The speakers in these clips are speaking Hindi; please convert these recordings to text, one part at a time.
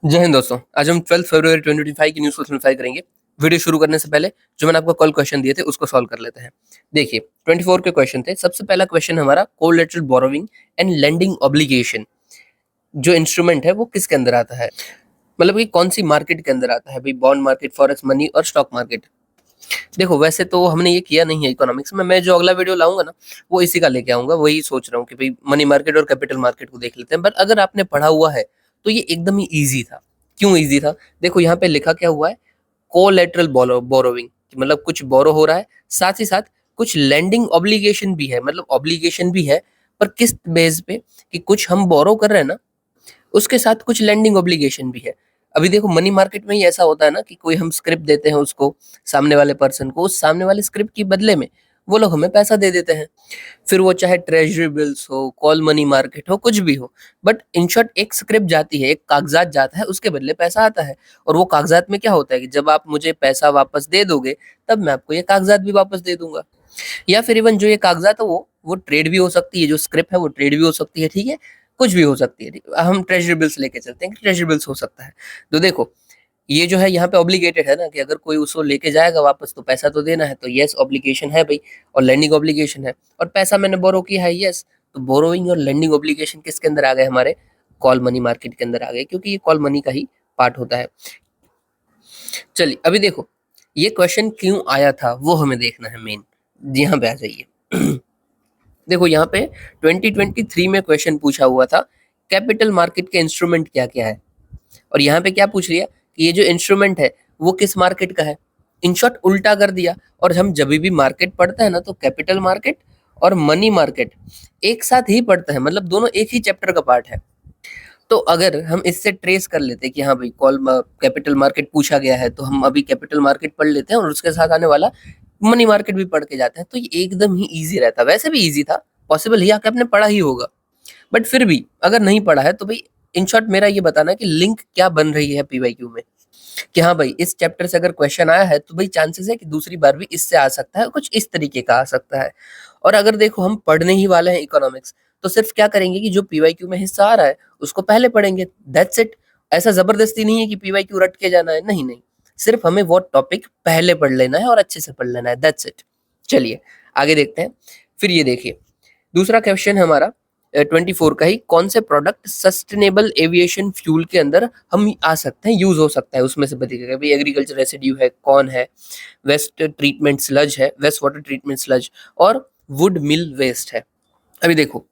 जय हिंद दोस्तों। आज हम 12 फरवरी 2025 की न्यूज़ को सिम्प्लीफाई करेंगे। वीडियो शुरू करने से पहले जो मैंने आपको कल क्वेश्चन दिए थे उसको सॉल्व कर लेते हैं। देखिए 24 के क्वेश्चन थे। सबसे पहला क्वेश्चन हमारा collateral borrowing and lending obligation जो इंस्ट्रूमेंट है वो किसके अंदर आता है, मतलब कि कौन सी मार्केट के अंदर आता है भाई, बॉन्ड मार्केट, फॉरेक्स मनी और स्टॉक मार्केट। देखो वैसे तो हमने ये किया नहीं है इकोनॉमिक्स में, मैं जो अगला वीडियो लाऊंगा ना वो इसी का लेके आऊंगा। वही सोच रहा हूँ कि भाई मनी मार्केट और कैपिटल मार्केट को देख लेते हैं। बट अगर आपने पढ़ा हुआ है तो ये एकदम ही ईजी था। क्यों ईजी था? देखो यहाँ पे लिखा क्या हुआ है, कोलैटरल बोरोविंग, मतलब कुछ बोरो हो रहा है, साथ ही साथ कुछ लैंडिंग ऑब्लिगेशन भी है, मतलब ऑब्लिगेशन भी है पर किस बेस पे, कि कुछ हम बोरो कर रहे हैं ना, उसके साथ कुछ लैंडिंग ऑब्लिगेशन भी है। अभी देखो मनी मार्केट में ही ऐसा होता है ना कि कोई हम स्क्रिप्ट देते हैं उसको, सामने वाले पर्सन को, उस सामने वाले स्क्रिप्ट के बदले में वो लोग हमें पैसा दे देते हैं। फिर वो चाहे ट्रेजरी बिल्स हो, कॉल मनी मार्केट हो, कुछ भी हो, बट इन शॉर्ट एक स्क्रिप्ट जाती है, एक कागजात जाता है, उसके बदले पैसा आता है। और वो कागजात में क्या होता है कि जब आप मुझे पैसा वापस दे दोगे तब मैं आपको ये कागजात भी वापस दे दूंगा। या फिर इवन जो ये कागजात है वो ट्रेड भी हो सकती है, जो स्क्रिप्ट है वो ट्रेड भी हो सकती है, ठीक है, कुछ भी हो सकती है। ठीक है? हम ट्रेजरी बिल्स लेके चलते हैं कि ट्रेजरी बिल्स हो सकता है। तो देखो ये जो है यहाँ पे ऑब्लिगेटेड है ना, कि अगर कोई उसको लेके जाएगा वापस तो पैसा तो देना है, तो यस ऑब्लिगेशन है भाई, और लैंडिंग ऑब्लिगेशन है। और पैसा मैंने बोरो किया है, यस, तो बोरोइंग और लैंडिंग ऑब्लिगेशन किसके अंदर आ गए, हमारे कॉल मनी मार्केट के अंदर आ गए, क्योंकि ये कॉल मनी का ही पार्ट होता है। चलिए अभी देखो ये क्वेश्चन क्यों आया था वो हमें देखना है मेन। यहाँ पे आ जाइए। देखो यहाँ पे 2023 में क्वेश्चन पूछा हुआ था, कैपिटल मार्केट के इंस्ट्रूमेंट क्या क्या है। और यहाँ पे क्या पूछ लिया कि ये जो इंस्ट्रूमेंट है वो किस मार्केट का है। इन शॉर्ट उल्टा कर दिया। और हम जब भी मार्केट पढ़ते हैं ना तो कैपिटल मार्केट और मनी मार्केट एक साथ ही पढ़ते हैं, मतलब दोनों एक ही चैप्टर का पार्ट है। तो अगर हम इससे ट्रेस कर लेते हैं कि हाँ भाई कॉल कैपिटल मार्केट पूछा गया है, तो हम अभी कैपिटल मार्केट पढ़ लेते हैं और उसके साथ आने वाला मनी मार्केट भी पढ़ के जाते हैं, तो ये एकदम ही ईजी रहता। वैसे भी ईजी था, पॉसिबल ही आके आपने पढ़ा ही होगा। बट फिर भी अगर नहीं पढ़ा है तो भाई इन शॉर्ट मेरा ये बताना है कि लिंक क्या बन रही है पीवाईक्यू में, कि हाँ भाई इस चैप्टर से अगर क्वेश्चन आया है तो भाई चांसेस है कि दूसरी बार भी इससे आ सकता है, कुछ इस तरीके का आ सकता है। और अगर देखो हम पढ़ने ही वाले हैं इकोनॉमिक्स, तो सिर्फ क्या करेंगे कि जो पीवाईक्यू में हिस्सा आ रहा है उसको पहले पढ़ेंगे, दैट्स इट। ऐसा जबरदस्ती नहीं है कि पीवाईक्यू रट के जाना है, नहीं नहीं, सिर्फ हमें वो टॉपिक पहले पढ़ लेना है और अच्छे से पढ़ लेना है, दैट्स इट। चलिए आगे देखते हैं। फिर ये देखिए दूसरा क्वेश्चन हमारा 24 का ही, कौन से प्रोडक्ट सस्टेनेबल एविएशन फ्यूल के अंदर हम आ सकते हैं, यूज हो सकता है, उसमें से बताइएगा भाई। एग्रीकल्चर रेसिड्यू है, कौन है, वेस्ट ट्रीटमेंट स्लज है, वेस्ट वाटर ट्रीटमेंट स्लज, और वुड मिल वेस्ट है। अभी देखो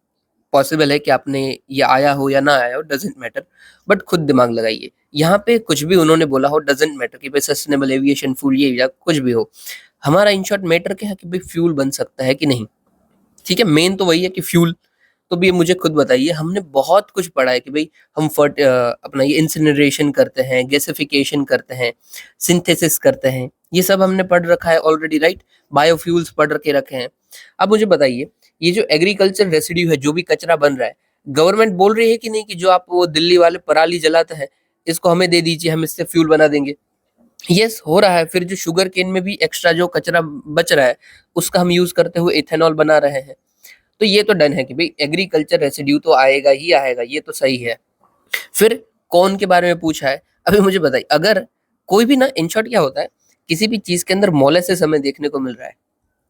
पॉसिबल है कि आपने ये आया हो या ना आया हो, डजेंट मैटर, बट खुद दिमाग लगाइए। यहाँ पे कुछ भी उन्होंने बोला हो डजेंट मैटर, कि भाई सस्टेनेबल एविएशन फ्यूल ये या कुछ भी हो, हमारा इन शॉर्ट मैटर क्या है कि भाई फ्यूल बन सकता है कि नहीं। ठीक है, मेन तो वही है कि फ्यूल। तो भी मुझे खुद बताइए, हमने बहुत कुछ पढ़ा है कि भाई हम अपना ये इंसिनरेशन करते हैं, गैसिफिकेशन करते हैं, सिंथेसिस करते हैं, ये सब हमने पढ़ रखा है ऑलरेडी, राइट। बायोफ्यूल्स पढ़ रखे रखे हैं। अब मुझे बताइए ये जो एग्रीकल्चर रेसिड्यू है, जो भी कचरा बन रहा है, गवर्नमेंट बोल रही है कि नहीं कि जो आप वो दिल्ली वाले पराली जलाते हैं इसको हमें दे दीजिए, हम इससे फ्यूल बना देंगे। यस हो रहा है। फिर जो शुगर केन में भी एक्स्ट्रा जो कचरा बच रहा है उसका हम यूज करते हुए इथेनॉल बना रहे हैं। तो ये तो डन है कि भाई एग्रीकल्चर रेसिड्यू तो आएगा ही आएगा, ये तो सही है। फिर कौन के बारे में पूछा है, अभी मुझे बताइए, अगर कोई भी ना, इन शॉर्ट क्या होता है, किसी भी चीज के अंदर मोलेसिस हमें देखने को मिल रहा है,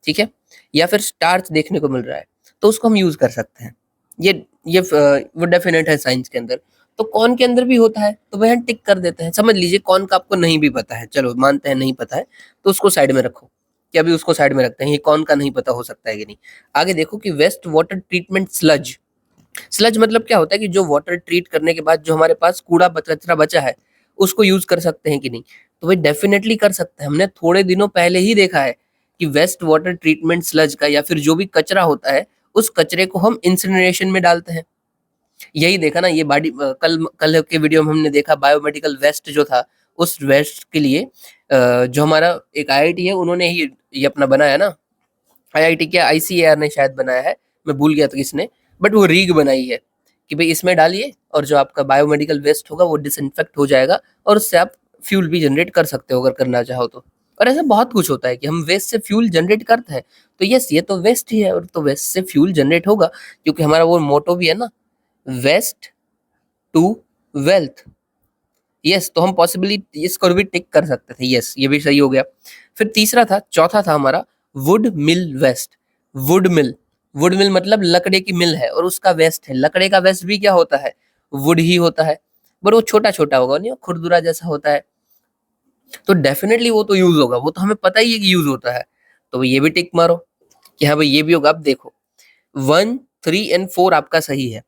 ठीक है, या फिर स्टार्च देखने को मिल रहा है, तो उसको हम यूज कर सकते हैं। ये वो डेफिनेट है साइंस के अंदर। तो कौन के अंदर भी होता है तो वह टिक कर देते हैं। समझ लीजिए कौन का आपको नहीं भी पता है, चलो मानते हैं नहीं पता है, तो उसको साइड में रखो, कि अभी उसको साइड में रखते हैं, ये कौन का नहीं पता हो सकता है कि नहीं। आगे देखो कि waste water treatment sludge, sludge मतलब क्या होता है कि जो वाटर ट्रीट करने के बाद जो हमारे पास कूड़ा कचरा बचा है उसको यूज कर सकते हैं कि नहीं। तो भाई डेफिनेटली कर सकते हैं। हमने थोड़े दिनों पहले ही देखा है कि वेस्ट वाटर ट्रीटमेंट स्लज का, या फिर जो भी कचरा होता है, उस कचरे को हम इंसिनरेशन में डालते हैं। यही देखा ना, ये बॉडी कल कल के वीडियो में हमने देखा बायोमेडिकल वेस्ट जो था, उस वेस्ट के लिए जो हमारा एक आईआईटी है उन्होंने ही ये अपना बनाया ना, आईआईटी क्या आईसीएआर ने शायद बनाया है, मैं भूल गया था किसने, बट वो रीग बनाई है कि भाई इसमें डालिए और जो आपका बायोमेडिकल वेस्ट होगा वो डिसइंफेक्ट हो जाएगा, और उससे आप फ्यूल भी जनरेट कर सकते हो अगर करना चाहो तो। और ऐसा बहुत कुछ होता है कि हम वेस्ट से फ्यूल जनरेट करते हैं, तो यस ये तो वेस्ट ही है, और तो वेस्ट से फ्यूल जनरेट होगा, क्योंकि हमारा वो मोटो भी है ना, वेस्ट टू वेल्थ। यस, तो हम पॉसिबली इसको भी टिक कर सकते थे। यस, ये भी सही हो गया। फिर तीसरा था, चौथा था हमारा wood mill waste. Wood mill, wood mill मतलब लकड़े की मिल है और उसका वेस्ट है। लकड़े का वेस्ट भी क्या होता है? वुड ही होता है, पर वो छोटा छोटा होगा, नहीं खुरदुरा जैसा होता है। तो डेफिनेटली वो तो यूज होगा, वो तो हमें पता ही है कि यूज होता है। तो ये भी टिक मारो कि हाँ भाई ये भी होगा। अब देखो 1, 3 एंड 4 आपका सही है।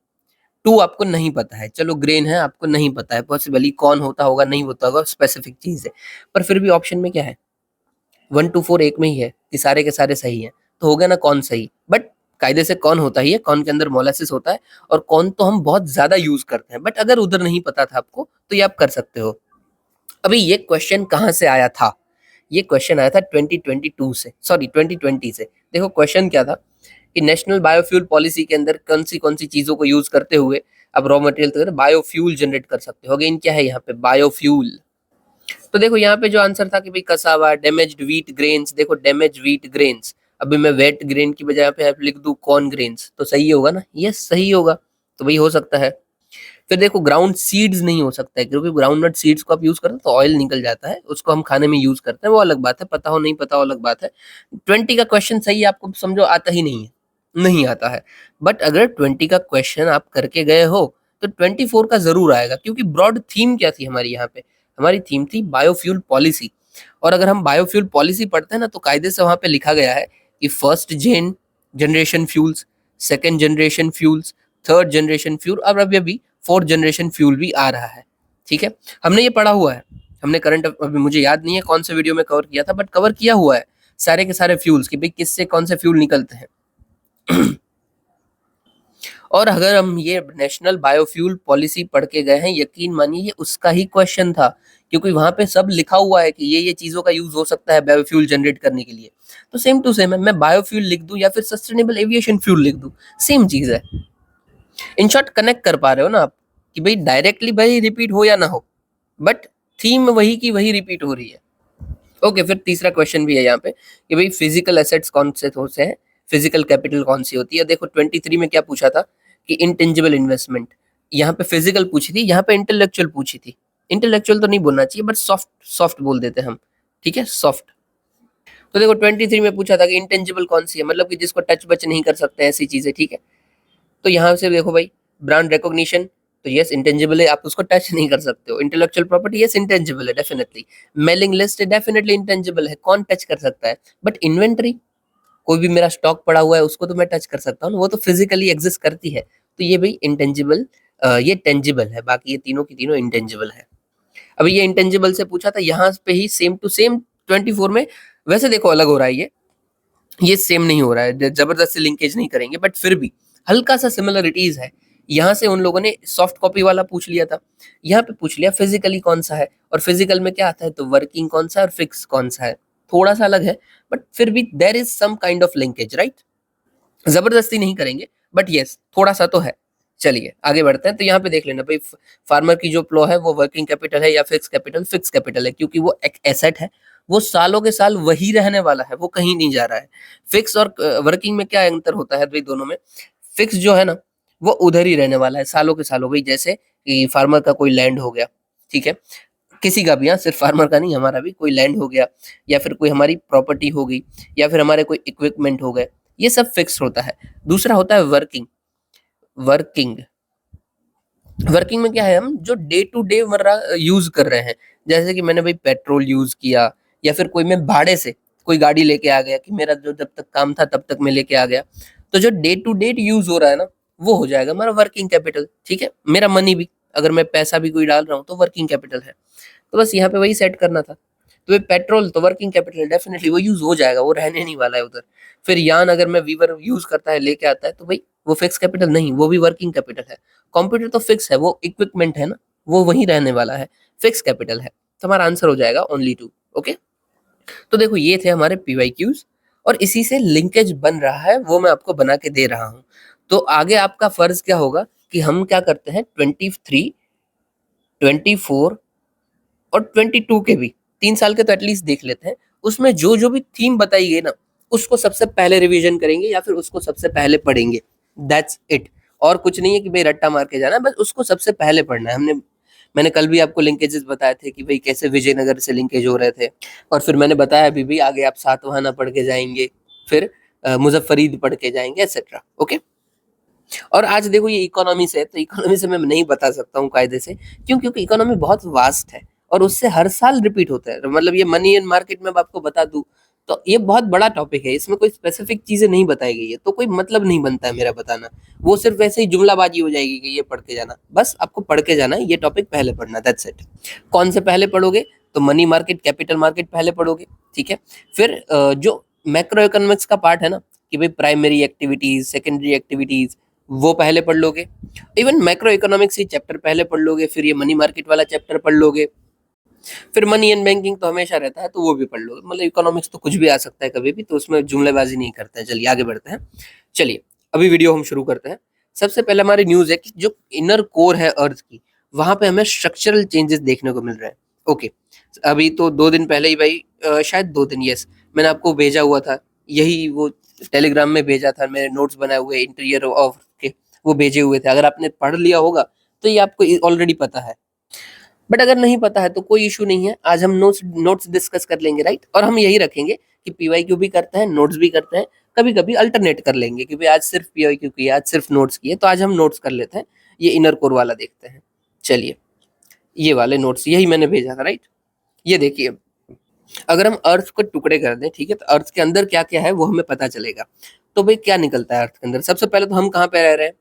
2 आपको नहीं पता है, चलो ग्रेन है, आपको नहीं पता है, पॉसिबली कौन होता होगा, नहीं होता होगा, स्पेसिफिक चीज है। पर फिर भी ऑप्शन में क्या है, 1 to 4 एक में ही है कि सारे के सारे सही है। तो हो गया ना कौन सही। बट कायदे से कौन होता ही है, कौन के अंदर मोलासिस होता है, और कौन तो हम बहुत ज्यादा यूज करते हैं। बट अगर उधर नहीं पता था आपको तो ये आप कर सकते हो। अभी ये क्वेश्चन कहाँ से आया था? ये क्वेश्चन आया था 2022 से, सॉरी 2020 से। देखो क्वेश्चन क्या था कि नेशनल बायोफ्यूल पॉलिसी के अंदर कौन सी चीजों को यूज करते हुए अब रॉ मटेरियल बायोफ्यूल जनरेट कर सकते हो। अगेन क्या है यहाँ पे, बायोफ्यूल। तो देखो यहाँ पे जो आंसर था कि भाई कसावा, डैमेज्ड व्हीट ग्रेन्स। देखो डैमेज व्हीट ग्रेन्स, अभी मैं वेट ग्रेन की बजाय पे लिख दूं कॉर्न ग्रेन्स, तो सही होगा ना? यस सही होगा, तो भाई हो सकता है। फिर देखो ग्राउंड सीड्स नहीं हो सकता है, क्योंकि ग्राउंड नट सीड्स को आप यूज करते हो तो ऑयल निकल जाता है, उसको हम खाने में यूज करते हैं, वो अलग बात है। पता हो नहीं पता हो अलग बात है। 20 का क्वेश्चन सही है, आपको समझो आता ही नहीं है, नहीं आता है। बट अगर 20 का क्वेश्चन आप करके गए हो तो 24 का जरूर आएगा, क्योंकि ब्रॉड थीम क्या थी हमारी यहाँ पे? हमारी थीम थी बायोफ्यूल पॉलिसी। और अगर हम बायोफ्यूल पॉलिसी पढ़ते हैं ना, तो कायदे से वहां पे लिखा गया है कि first generation fuels, second generation fuels, third generation fuel, और अभी फोर्थ जनरेशन फ्यूल भी आ रहा है। ठीक है, हमने ये पढ़ा हुआ है, हमने करंट, अभी मुझे याद नहीं है कौन से वीडियो में कवर किया था, बट कवर किया हुआ है सारे के सारे फ्यूल्स कि भाई किससे कौन से फ्यूल निकलते हैं। और अगर हम ये नेशनल बायोफ्यूल पॉलिसी पढ़ के गए हैं, यकीन मानिए ये उसका ही क्वेश्चन था, क्योंकि वहां पे सब लिखा हुआ है कि ये चीजों का यूज हो सकता है बायोफ्यूल जनरेट करने के लिए। तो सेम टू सेम है, मैं बायोफ्यूल लिख दूं या फिर सस्टेनेबल एविएशन फ्यूल लिख दूं, सेम चीज है। इन शॉर्ट कनेक्ट कर पा रहे हो ना आप कि भाई डायरेक्टली भाई रिपीट हो या ना हो, बट थीम वही की वही रिपीट हो रही है। ओके, फिर तीसरा क्वेश्चन भी है यहाँ पे कि भाई फिजिकल एसेट्स कौन से होते हैं, फिजिकल कैपिटल कौन सी होती है। देखो 23 में क्या पूछा था कि इंटेंजिबल इन्वेस्टमेंट, यहाँ पे फिजिकल पूछी थी, यहाँ पे इंटेलेक्चुअल पूछी थी। इंटेलेक्चुअल तो नहीं बोलना चाहिए, बट सॉफ्ट सॉफ्ट बोल देते हैं हम, ठीक है, सॉफ्ट। तो देखो 23 में पूछा था कि इंटेंजिबल कौन सी है, मतलब कि जिसको टच बच नहीं कर सकते ऐसी चीजें, ठीक है। तो यहाँ से देखो भाई, ब्रांड रिकॉग्निशन, तो यस इंटेंजिबल है, आप उसको टच नहीं कर सकते हो। इंटेलेक्चुअल प्रॉपर्टी यस इंटेंजिबल है definitely. Mailing list definitely intangible है, कौन टच कर सकता है। बट इन्वेंटरी, कोई भी मेरा स्टॉक पड़ा हुआ है उसको तो मैं टच कर सकता हूँ, वो तो फिजिकली एग्जिस्ट करती है। तो ये भाई इंटेंजिबल, ये टेंजिबल है, बाकी ये तीनों की तीनों इंटेंजिबल है। अभी ये इंटेंजिबल से पूछा था, यहाँ पे ही सेम टू सेम 24 में। वैसे देखो अलग हो रहा है, ये सेम नहीं हो रहा है, जबरदस्ती लिंकेज नहीं करेंगे, बट फिर भी हल्का सा सिमिलरिटीज है। यहाँ से उन लोगों ने सॉफ्ट कॉपी वाला पूछ लिया था, यहाँ पे पूछ लिया फिजिकली कौन सा है, और फिजिकल में क्या आता है, तो वर्किंग कौन सा है और फिक्स कौन सा है। थोड़ा सा अलग है, बट फिर भी there is some kind of linkage, right. जबरदस्ती नहीं करेंगे, बट यस थोड़ा सा तो है। चलिए आगे बढ़ते हैं। तो यहाँ पे देख लेना भाई, फार्मर की जो प्लो है वो वर्किंग कैपिटल है या फिक्स कैपिटल? फिक्स कैपिटल है, क्योंकि वो एक एसेट है, वो सालों के साल वही रहने वाला है, वो कहीं नहीं जा रहा है। फिक्स और वर्किंग में क्या अंतर होता है भाई दोनों में? फिक्स जो है ना, वो उधर ही रहने वाला है सालों के सालों। भाई जैसे कि फार्मर का कोई लैंड हो गया, ठीक है, किसी का भी, हाँ सिर्फ फार्मर का नहीं, हमारा भी कोई लैंड हो गया, या फिर कोई हमारी प्रॉपर्टी हो गई, या फिर हमारे कोई इक्विपमेंट हो गए, ये सब फिक्स होता है। दूसरा होता है वर्किंग। वर्किंग वर्किंग में क्या है, हम जो डे टू डे मर्रा यूज कर रहे हैं, जैसे कि मैंने भाई पेट्रोल यूज किया, या फिर कोई मैं भाड़े से कोई गाड़ी लेके आ गया कि मेरा जो जब तक काम था तब तक मैं लेके आ गया, तो जो डे टू डे यूज हो रहा है ना, वो हो जाएगा हमारा वर्किंग कैपिटल। ठीक है, मेरा मनी भी, अगर मैं पैसा भी कोई डाल रहा हूँ तो वर्किंग कैपिटल है। तो बस यहाँ पे वही सेट करना था। तो ये पेट्रोल तो वर्किंग कैपिटल डेफिनेटली वो यूज हो जाएगा, वो रहने नहीं वाला है उधर। फिर यान अगर मैं वीवर यूज करता है लेके आता है, तो भाई वो फिक्स कैपिटल नहीं, वो भी वर्किंग कैपिटल है। कंप्यूटर तो फिक्स है, वो इक्विपमेंट है ना, वो वहीं रहने वाला है, फिक्स कैपिटल है। तो हमारा आंसर हो जाएगा ओनली 2। ओके, तो देखो ये थे हमारे पीवाईक्यूज, और इसी से लिंकेज बन रहा है, वो मैं आपको बना के दे रहा हूँ। तो आगे आपका फर्ज क्या होगा कि हम क्या करते हैं, 23, 24 और 22 के भी 3 साल के तो एटलीस्ट देख लेते हैं। उसमें जो जो भी थीम बताई गई ना, उसको सबसे पहले रिवीजन करेंगे या फिर उसको सबसे पहले पढ़ेंगे। That's it. और कुछ नहीं है कि भाई रट्टा मार के जाना है, बस उसको सबसे पहले पढ़ना है हमने। मैंने कल भी आपको लिंकेजेस बताए थे कि भाई कैसे विजयनगर से लिंकेज हो रहे थे, और फिर मैंने बताया अभी भी आगे आप सातवाहना पढ़ के जाएंगे, फिर मुजफ्फरीद पढ़ के जाएंगे एक्सेट्रा। ओके, और आज देखो ये इकोनॉमी से है, तो इकोनॉमी से मैं नहीं बता सकता हूँ कायदे से, क्यों? क्योंकि इकोनॉमी बहुत वास्ट है और उससे हर साल रिपीट होता है। मतलब ये मनी एंड मार्केट में आपको बता दूं तो ये बहुत बड़ा टॉपिक है, इसमें कोई स्पेसिफिक चीजें नहीं बताई गई है, तो कोई मतलब नहीं बनता है मेरा बताना। वो सिर्फ वैसे ही जुमलाबाजी हो जाएगी कि ये पढ़ के जाना, बस आपको पढ़ के जाना है, ये टॉपिक पहले पढ़ना, दैट्स इट। कौन से पहले पढ़ोगे? तो मनी मार्केट, कैपिटल मार्केट पहले पढ़ोगे, ठीक है। फिर जो मैक्रो इकोनॉमिक्स का पार्ट है ना, कि भाई प्राइमरी एक्टिविटीज, सेकेंडरी एक्टिविटीज, वो पहले पढ़ लोगे। इवन मैक्रो इकोनॉमिक्स ही चैप्टर पहले पढ़ लोगे, फिर ये मनी मार्केट वाला चैप्टर पढ़ लोगे, फिर मनी एंड बैंकिंग तो हमेशा रहता है तो वो भी पढ़ लोगे। मतलब इकोनॉमिक्स तो कुछ भी आ सकता है कभी भी, तो उसमें जुमलेबाजी नहीं करते हैं। चलिए आगे बढ़ते हैं। चलिए अभी वीडियो हम शुरू करते हैं। सबसे पहले हमारी न्यूज है कि जो इनर कोर है अर्थ की, वहां पे हमें स्ट्रक्चरल चेंजेस देखने को मिल रहे हैं। ओके, अभी तो 2 दिन पहले ही भाई, शायद 2 दिन, यस, मैंने आपको भेजा हुआ था, यही वो टेलीग्राम में भेजा था, मेरे नोट्स बनाए हुए इंटीरियर ऑफ के, वो भेजे हुए थे। अगर आपने पढ़ लिया होगा तो ये आपको ऑलरेडी पता है, बट अगर नहीं पता है तो कोई इशू नहीं है। आज हम नोट्स डिस्कस कर लेंगे, राइट। और हम यही रखेंगे कि पीवाईक्यू भी करते हैं, नोट्स भी करते हैं, कभी कभी अल्टरनेट कर लेंगे कि भाई आज सिर्फ पीवाईक्यू की, आज सिर्फ नोट्स की है, तो आज हम नोट्स कर लेते हैं। ये इनर कोर वाला देखते हैं। चलिए, ये वाले नोट्स यही मैंने भेजा था, राइट। ये देखिए, अगर हम अर्थ को टुकड़े कर दें, ठीक है, तो अर्थ के अंदर क्या क्या है वो हमें पता चलेगा। तो भाई क्या निकलता है अर्थ के अंदर? सबसे पहले तो हम कहाँ पे रह रहे हैं?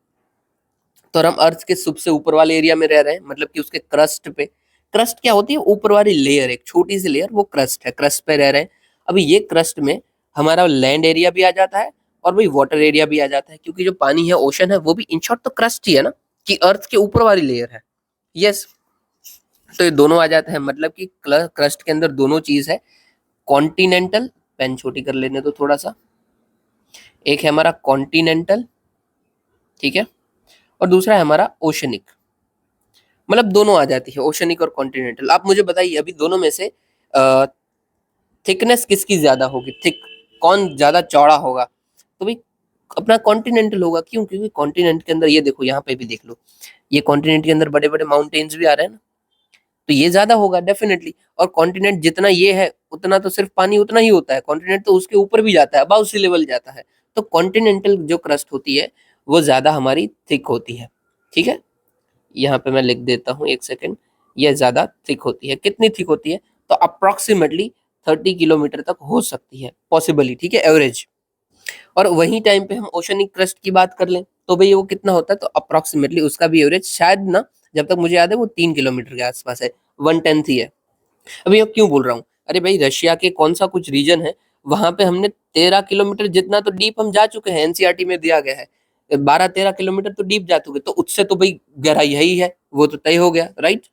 तो हम अर्थ के सबसे ऊपर वाले एरिया में रह रहे हैं, मतलब कि उसके क्रस्ट पे। क्रस्ट क्या होती है? ऊपर वाली लेयर, एक छोटी सी लेयर, वो क्रस्ट है, क्रस्ट पे रह रहे हैं। अभी ये क्रस्ट में हमारा लैंड एरिया भी आ जाता है और भाई वाटर एरिया भी आ जाता है, क्योंकि जो पानी है, ओशन है, वो भी इन शॉर्ट तो क्रस्ट ही है ना, कि अर्थ के ऊपर वाली लेयर है। यस, तो ये दोनों आ जाते हैं, मतलब कि क्रस्ट के अंदर दोनों चीज है। कॉन्टिनेंटल, पेन छोटी कर लेने तो थोड़ा सा, एक है हमारा कॉन्टिनेंटल, ठीक है, और दूसरा है हमारा ओशनिक। मतलब दोनों आ जाती है, ओशनिक और कॉन्टिनेंटल। आप मुझे बताइए अभी दोनों में से थिकनेस किसकी ज्यादा होगी? थिक, कौन ज्यादा चौड़ा होगा? तो भाई अपना कॉन्टिनेंटल होगा। क्यों? क्योंकि कॉन्टिनेंट के अंदर, ये देखो यहाँ पे भी देख लो, ये कॉन्टिनेंट के अंदर बड़े बड़े माउंटेन्स भी आ रहे हैं ना, तो ये ज्यादा होगा डेफिनेटली। और कॉन्टिनेंट जितना ये है उतना तो सिर्फ पानी उतना ही होता है, कॉन्टिनेंट तो उसके ऊपर भी जाता है, अबाउ सी लेवल जाता है। तो कॉन्टिनेंटल जो क्रस्ट होती है वो ज्यादा हमारी थिक होती है, ठीक है। यहाँ पे मैं लिख देता हूँ, एक सेकेंड। ये ज्यादा थिक होती है। कितनी थिक होती है? तो अप्रोक्सीमेटली 30 किलोमीटर तक हो सकती है, पॉसिबली, ठीक है, एवरेज। और वही टाइम पे हम ओशनिक क्रस्ट की बात कर लें तो भाई वो कितना होता है? तो अप्रोक्सीमेटली उसका भी एवरेज शायद ना, जब तक मुझे याद है, वो 3 किलोमीटर के आसपास है, 1/10 ही है। अभी अब क्यों बोल रहा हूँ? अरे भाई रशिया के कौन सा कुछ रीजन है, वहां पे हमने 13 किलोमीटर जितना तो डीप हम जा चुके हैं, एनसीईआरटी में दिया गया है, 12-13 किलोमीटर तो डीप जा चुके, तो उससे तो भाई गहराई यही है, वो तो तय हो गया, राइट।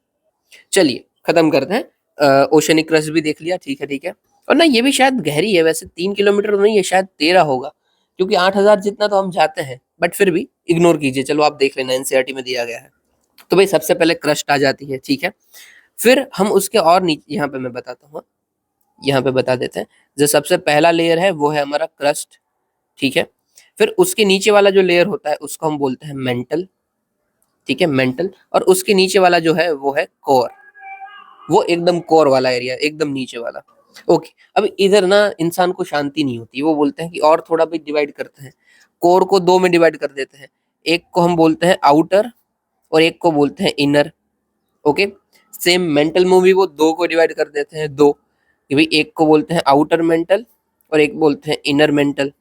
चलिए खत्म करते हैं। ओशनिक क्रस्ट भी देख लिया, ठीक है ठीक है। और ना ये भी शायद गहरी है, वैसे 3 किलोमीटर तो नहीं है, शायद 13 होगा, क्योंकि 8,000 जितना तो हम जाते हैं, बट फिर भी इग्नोर कीजिए, चलो आप देख लेना, एनसीईआरटी में दिया गया है। तो भाई सबसे पहले क्रस्ट आ जाती है, ठीक है। फिर हम उसके और नीचे, यहाँ पे मैं बताता हूँ, यहाँ पे बता देते हैं। जो सबसे पहला लेयर है वो है हमारा क्रस्ट, ठीक है। फिर उसके नीचे वाला जो लेयर होता है उसको हम बोलते हैं मेंटल, ठीक है, मेंटल। और उसके नीचे वाला जो है वो है कोर, वो एकदम कोर वाला एरिया, एकदम नीचे वाला। ओके, अब इधर ना इंसान को शांति नहीं होती, वो बोलते हैं कि और थोड़ा भी डिवाइड करते हैं, कोर को 2 में डिवाइड कर देते हैं। एक को हम बोलते हैं आउटर और एक को बोलते हैं इनर। ओके, सेम मेंटल में भी वो 2 को डिवाइड कर देते हैं, 2, कि भाई एक को बोलते हैं आउटर मेंटल और एक बोलते हैं इनर मेंटल।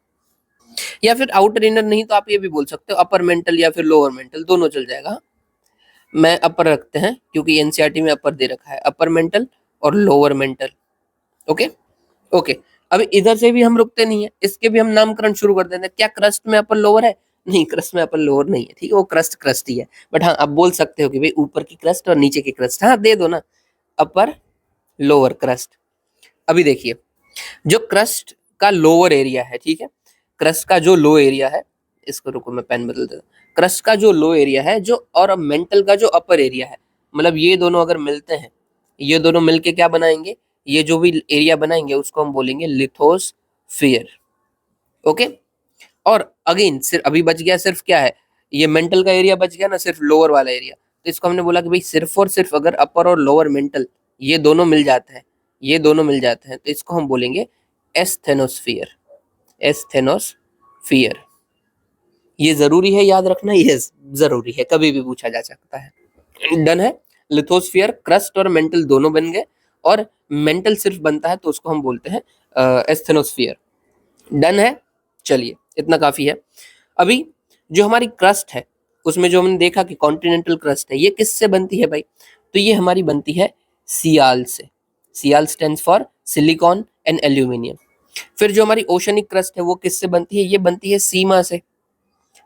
या फिर आउटर इनर नहीं तो आप ये भी बोल सकते हो अपर मेंटल या फिर लोअर मेंटल, दोनों चल जाएगा। मैं अपर रखते हैं क्योंकि एनसीईआरटी में अपर दे रखा है, अपर मेंटल और लोअर मेंटल। ओके ओके, अब इधर से भी हम रुकते नहीं है, इसके भी हम नामकरण शुरू कर देते हैं। क्या क्रस्ट में अपर लोअर है? नहीं, क्रस्ट में अपर लोअर नहीं है, ठीक है, वो क्रस्ट क्रस्ट ही है। बट हाँ, आप बोल सकते हो कि भाई ऊपर की क्रस्ट और नीचे की क्रस्ट, हाँ दे दो ना, अपर लोअर क्रस्ट। अभी देखिए, जो क्रस्ट का लोअर एरिया है, ठीक है, क्रस्ट का जो लो एरिया है, इसको रुको मैं पेन बदल देता हूँ। क्रस्ट का जो लो एरिया है जो, और मेंटल का जो अपर एरिया है, मतलब ये दोनों अगर मिलते हैं, ये दोनों मिलके क्या बनाएंगे? ये जो भी एरिया बनाएंगे उसको हम बोलेंगे लिथोस्फीयर। ओके, और अगेन सिर्फ अभी बच गया, सिर्फ क्या है, ये मेंटल का एरिया बच गया ना, सिर्फ लोअर वाला एरिया। तो इसको हमने बोला कि भाई सिर्फ और सिर्फ अगर अपर और लोअर मेंटल ये दोनों मिल जाते हैं, ये दोनों मिल जाते हैं, तो इसको हम बोलेंगे एस्थेनोस्फीयर। एस्थेनोस्फीयर ये जरूरी है याद रखना, ये जरूरी है, कभी भी पूछा जा सकता है। डन है। लिथोस्फीयर क्रस्ट और मेंटल दोनों बन गए, और मेंटल सिर्फ बनता है तो उसको हम बोलते हैं एस्थेनोस्फीयर। डन है। चलिए इतना काफी है। अभी जो हमारी क्रस्ट है उसमें जो हमने देखा कि कॉन्टिनेंटल क्रस्ट है, ये किससे बनती है भाई? तो ये हमारी बनती है सियाल से। Sial stands for silicon and aluminium. फिर जो हमारी ओशनिक क्रस्ट है वो किससे बनती है? ये बनती है सीमा से।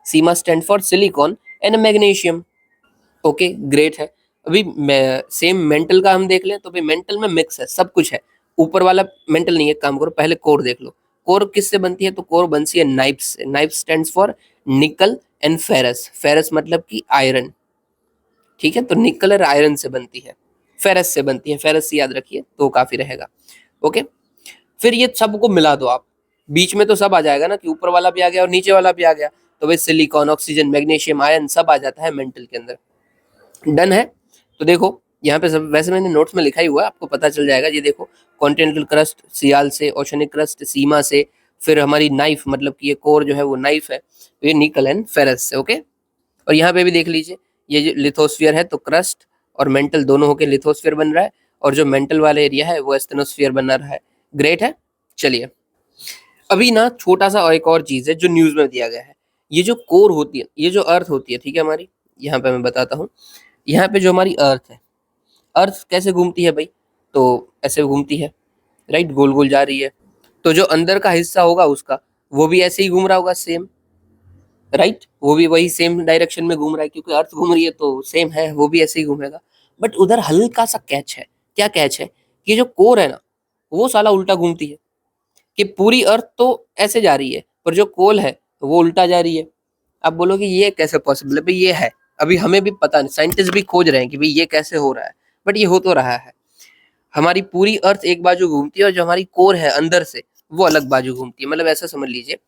Sima stand for silicon and magnesium. Okay great है। अभी सेम मेंटल का हम देख लें तो भाई मेंटल में मिक्स है, सब कुछ है। ऊपर वाला मेंटल नहीं है, काम करो पहले कोर देख लो। कोर किससे बनती है? तो कोर बनती है नाइफ से। नाइफ स्टैंड्स फॉर निकल एंड फेरस। फेरस मतलब कि आयरन, ठीक है, तो निकल और आयरन से बनती है, फेरस से बनती है, फेरस से याद रखिए तो काफी रहेगा। ओके, फिर ये सबको मिला दो आप, बीच में तो सब आ जाएगा ना, कि ऊपर वाला भी आ गया और नीचे वाला भी आ गया, तो भाई सिलिकॉन, ऑक्सीजन, मैग्नीशियम, आयरन सब आ जाता है मेंटल के अंदर। डन है। तो देखो यहाँ पे सब, वैसे मैंने नोट्स में लिखा ही हुआ है, आपको पता चल जाएगा। ये देखो कॉन्टिनेंटल क्रस्ट सियाल से, ओशनिक क्रस्ट सीमा से, फिर हमारी नाइफ मतलब कि ये कोर जो है वो नाइफ है, तो ये निकल एंड फेरस से। ओके, और यहाँ पे भी देख लीजिए, ये जो लिथोस्फीयर है तो क्रस्ट और मेंटल दोनों होकर लिथोस्फीयर बन रहा है, और जो मेंटल वाला एरिया है वो एस्थेनोस्फीयर बन रहा है। ग्रेट है। चलिए अभी ना छोटा सा और एक और चीज है जो न्यूज में दिया गया है। ये जो कोर होती है, ये जो अर्थ होती है, ठीक है हमारी, यहाँ पे मैं बताता हूँ। यहाँ पे जो हमारी अर्थ है, अर्थ कैसे घूमती है भाई? तो ऐसे घूमती है, राइट, गोल गोल जा रही है। तो जो अंदर का हिस्सा होगा उसका, वो भी ऐसे ही घूम रहा होगा सेम, राइट, वो भी वही सेम डायरेक्शन में घूम रहा है, क्योंकि अर्थ घूम रही है तो सेम है, वो भी ऐसे ही घूमेगा। बट उधर हल्का सा कैच है। क्या कैच है? कि जो कोर है ना, वो साला उल्टा घूमती है। कि पूरी अर्थ तो ऐसे जा रही है, पर जो कोल है वो उल्टा जा रही है। आप बोलोगे ये कैसे पॉसिबल है? भाई ये है, अभी हमें भी पता नहीं, साइंटिस्ट भी खोज रहे हैं कि भाई ये कैसे हो रहा है, बट ये हो तो रहा है। हमारी पूरी अर्थ एक बाजू घूमती है, और जो हमारी कोर है अंदर से वो अलग बाजू घूमती है। मतलब ऐसा समझ लीजिए,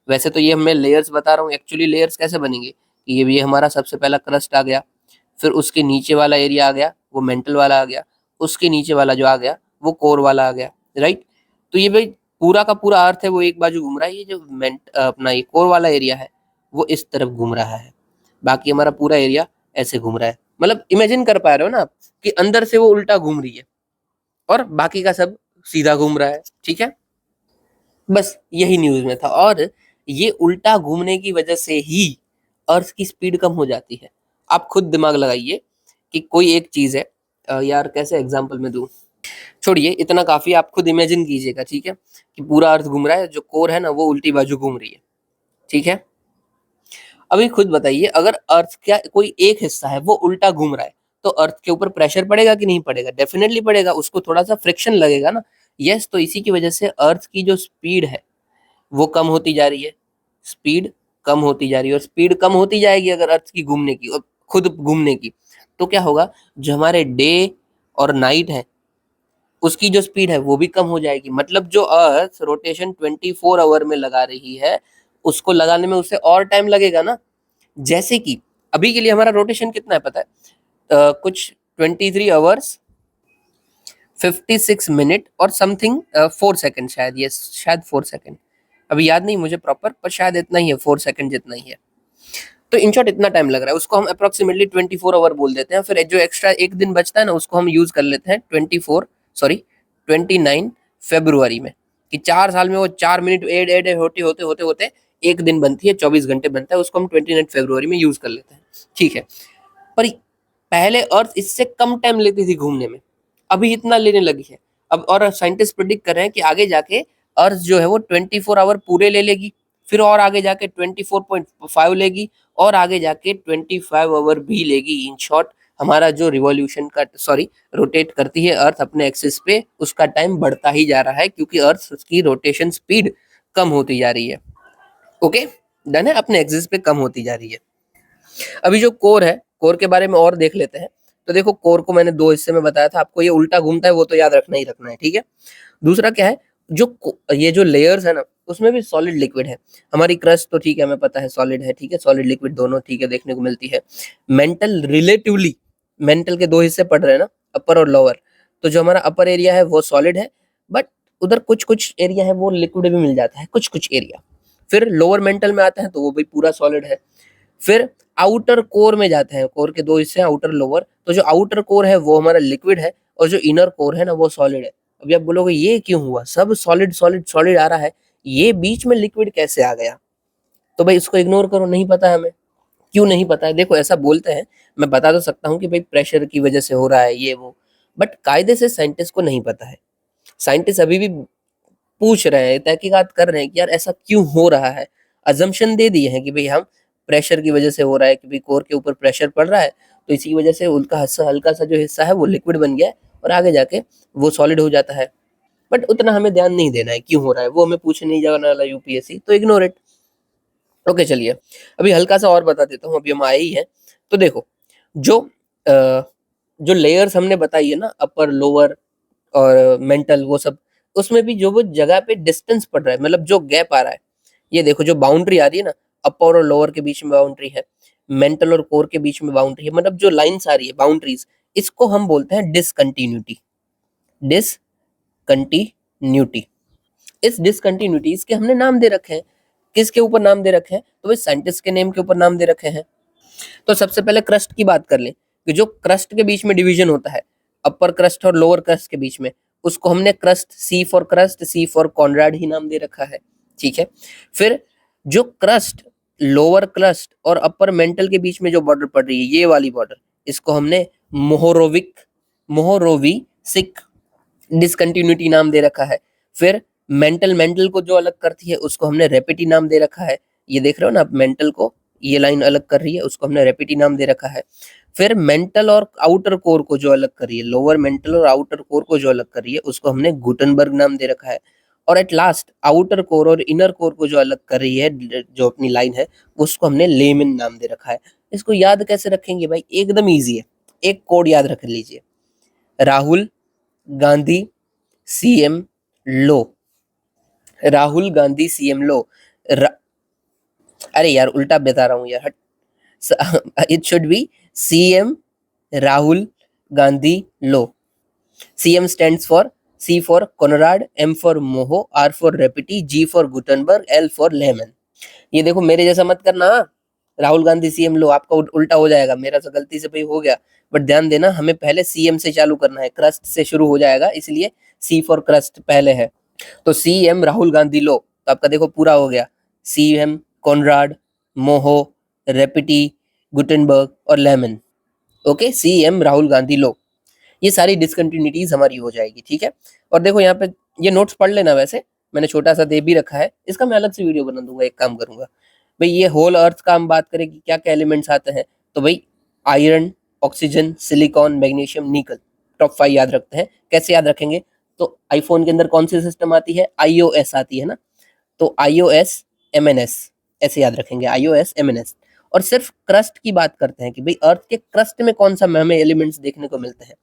वैसे तो ये मैं लेयर्स बता रहा हूँ, एक्चुअली लेयर्स कैसे बनेंगे कि ये भी हमारा सबसे पहला क्रस्ट आ गया, फिर उसके नीचे वाला एरिया आ गया, वो मेंटल वाला आ गया, उसके नीचे वाला जो आ गया वो कोर वाला आ गया, राइट। तो ये भाई पूरा का पूरा अर्थ है वो एक बाजू घूम रहा है, ये जो अपना ये कोर वाला एरिया है वो इस तरफ घूम रहा है, बाकी हमारा पूरा एरिया ऐसे घूम रहा है। मतलब इमेजिन कर पा रहे हो ना आप, कि अंदर से वो उल्टा घूम रही है और बाकी का सब सीधा घूम रहा है, ठीक है। बस यही न्यूज में था, और ये उल्टा घूमने की वजह से ही अर्थ की स्पीड कम हो जाती है। आप खुद दिमाग लगाइए कि कोई एक चीज है, यार कैसे एग्जांपल में दूं, छोड़िए इतना काफी, आप खुद इमेजिन कीजिएगा, ठीक है, कि पूरा अर्थ घूम रहा है, जो कोर है ना वो उल्टी बाजू घूम रही है, ठीक है। अभी खुद बताइए, अगर अर्थ का कोई एक हिस्सा है वो उल्टा घूम रहा है, तो अर्थ के ऊपर प्रेशर पड़ेगा कि नहीं पड़ेगा? डेफिनेटली पड़ेगा, उसको थोड़ा सा फ्रिक्शन लगेगा ना। यस, तो इसी की वजह से अर्थ की जो स्पीड है वो कम होती जा रही है, स्पीड कम होती जा रही है, और स्पीड कम होती जाएगी अगर अर्थ की घूमने की और खुद घूमने की, तो क्या होगा, जो हमारे डे और नाइट है उसकी जो स्पीड है वो भी कम हो जाएगी। मतलब जो अर्थ रोटेशन 24 आवर में लगा रही है, उसको लगाने में उसे और टाइम लगेगा ना। जैसे कि अभी के लिए हमारा रोटेशन कितना है पता है? कुछ 23 आवर्स 56 मिनट और समथिंग 4 सेकंड, शायद ये, शायद 4 सेकंड, अभी याद नहीं मुझे प्रॉपर, पर शायद इतना ही है, 4 सेकंड जितना ही है। तो इन शॉर्ट इतना टाइम लग रहा है, उसको हम अप्रोक्सीमेटली 24 आवर बोल देते हैं। फिर जो एक्स्ट्रा एक दिन बचता है ना, उसको हम यूज कर लेते हैं 29 फरवरी में, कि 4 साल में वो 4 मिनट एड एड होते होते होते होते एक दिन बनती है, 24 घंटे बनता है, उसको हम 29 फरवरी में यूज कर लेते हैं, ठीक है। पर पहले अर्थ इससे कम टाइम लेती थी घूमने में, अभी इतना लेने लगी है। अब और साइंटिस्ट प्रिडिक्ट कर रहे हैं कि आगे जाके अर्थ जो है वो 24 आवर पूरे ले लेगी, फिर और आगे जाके 24.5 लेगी, और आगे जाके 25 आवर भी लेगी। इन शॉर्ट हमारा जो रिवॉल्यूशन का, सॉरी, रोटेट करती है अर्थ अपने एक्सिस पे, उसका टाइम बढ़ता ही जा रहा है, क्योंकि अर्थ की रोटेशन स्पीड कम होती जा रही है। ओके, डन है, अपने एक्सिस पे कम होती जा रही है। अभी जो कोर है, कोर के बारे में और देख लेते हैं। तो देखो कोर को मैंने दो हिस्से में बताया था आपको, ये उल्टा घूमता है वो तो याद रखना ही रखना है, ठीक है। दूसरा क्या है, ये जो लेयर्स है ना, उसमें भी सॉलिड लिक्विड है। हमारी क्रस्ट तो ठीक है, हमें पता है सॉलिड है, ठीक है, सॉलिड लिक्विड दोनों ठीक है देखने को मिलती है। मेंटल रिलेटिवली मेंटल के दो हिस्से पढ़ रहे हैं ना, अपर और लोअर, तो जो हमारा अपर एरिया है वो सॉलिड है, बट उधर कुछ कुछ एरिया है वो लिक्विड भी मिल जाता है, कुछ कुछ एरिया। फिर लोअर मेंटल में आता है तो वो भी पूरा सॉलिड है। फिर आउटर कोर में जाते हैं, कोर के दो हिस्से हैं, आउटर लोअर, तो जो आउटर कोर है वो हमारा लिक्विड है और जो इनर कोर है ना वो सॉलिड है। अभी आप बोलोगे ये क्यों हुआ, सब सॉलिड सॉलिड सॉलिड आ रहा है, ये बीच में लिक्विड कैसे आ गया? तो भाई इसको इग्नोर करो, नहीं पता है हमें। क्यों नहीं पता है? देखो ऐसा बोलते हैं, मैं बता तो सकता हूँ कि भाई प्रेशर की वजह से हो रहा है ये वो, बट कायदे से साइंटिस्ट को नहीं पता है। साइंटिस्ट अभी भी पूछ रहे हैं, तहकीकात कर रहे हैं कि यार ऐसा क्यों हो रहा है। अजम्पशन दे दिए हैं कि भाई हम प्रेशर की वजह से हो रहा है, कि भाई कोर के ऊपर प्रेशर पड़ रहा है, तो इसी वजह से उनका हिस्सा, हल्का सा जो हिस्सा है वो लिक्विड बन गया है और आगे जाके वो सॉलिड हो जाता है। बट उतना हमें ध्यान नहीं देना है क्यों हो रहा है, वो हमें पूछने नहीं जाने वाला यूपीएससी, तो इग्नोर इट। ओके चलिए, अभी हल्का सा और बता देता हूँ, अभी हम आए ही हैं। तो देखो, जो जो लेयर्स हमने बताई है ना, अपर लोअर और मेंटल, वो सब, उसमें भी जो वो जगह पे डिस्टेंस पड़ रहा है, मतलब जो गैप आ रहा है, ये देखो जो बाउंड्री आ रही है ना, अपर और लोअर के बीच में बाउंड्री है, मेंटल और कोर के बीच में बाउंड्री है, मतलब जो लाइंस आ रही है, बाउंड्रीज, इसको हम बोलते हैं डिसकंटिन्यूटी। डिसकंटिन्यूटी, इस डिसकंटिन्यूटीज के हमने नाम दे रखे हैं। किसके ऊपर नाम दे रखे हैं? तो भाई साइंटिस्ट के नेम के ऊपर नाम दे रखे हैं। तो सबसे पहले क्रस्ट की बात कर लें, कि जो क्रस्ट के बीच में डिवीजन होता है, अपर क्रस्ट और लोअर क्रस्ट के बीच में, उसको हमने crust, C for crust, C for Conrad ही नाम दे रखा है, ठीक है। फिर जो क्रस्ट, लोअर क्रस्ट और अपर मेंटल के बीच में जो बॉर्डर पड़ रही है, ये वाली बॉर्डर, इसको हमने मोहोरोविक, मोहोरोविसिक डिसकंटिन्यूटी नाम दे रखा है। फिर मेंटल, मेंटल को जो अलग करती है उसको हमने रेपिटी नाम दे रखा है। ये देख रहे हो ना आप, मेंटल को ये लाइन अलग कर रही है, उसको हमने रेपिटी नाम दे रखा है। फिर मेंटल और आउटर कोर को जो अलग कर रही है, लोअर मेंटल और आउटर कोर को जो अलग कर रही है, उसको हमने गुटनबर्ग नाम दे रखा है। और एट लास्ट आउटर कोर और इनर कोर को जो अलग कर रही है, जो अपनी लाइन है, उसको हमने लेमिन नाम दे रखा है। इसको याद कैसे रखेंगे भाई? एकदम ईजी है, एक कोड याद रख लीजिए, राहुल गांधी सीएम लो, राहुल गांधी सीएम लो। अरे यार उल्टा बता रहा हूँ यार, हट। It should be CM Rahul Gandhi लो। CM stands for, C for Conrad, M for Moho, R for Repetti, G for Gutenberg, L for Lehmann. ये देखो मेरे जैसा मत करना, राहुल गांधी सीएम लो, आपका उल्टा हो जाएगा। मेरा तो गलती से भाई हो गया, बट ध्यान देना, हमें पहले सीएम से चालू करना है, क्रस्ट से शुरू हो जाएगा, इसलिए सी फॉर क्रस्ट पहले है। तो सीएम राहुल गांधी लो, तो आपका देखो पूरा हो गया, CM Conrad, Moho, Repetti, Gutenberg और Lehmann. Okay, CM Rahul Gandhi लो, ये सारी डिसकंटिन्यूटीज हमारी हो जाएगी, ठीक है। और देखो यहाँ पे ये नोट्स पढ़ लेना, वैसे मैंने छोटा सा दे भी रखा है, इसका मैं अलग से वीडियो बना दूंगा। एक काम करूंगा भाई, ये होल अर्थ का हम बात करें कि क्या क्या एलिमेंट्स आते हैं, तो भाई आयरन, ऑक्सीजन, सिलिकॉन, मैग्नीशियम, निकल, टॉप 5 याद रखते हैं। कैसे याद रखेंगे? तो आईफोन के अंदर कौन सी सिस्टम आती है? iOS आती है ना, तो iOS MNS, ऐसे याद रखेंगे, iOS MNS। और सिर्फ क्रस्ट की बात करते हैं कि भाई अर्थ के क्रस्ट में कौन सा हमें एलिमेंट्स देखने को मिलते हैं,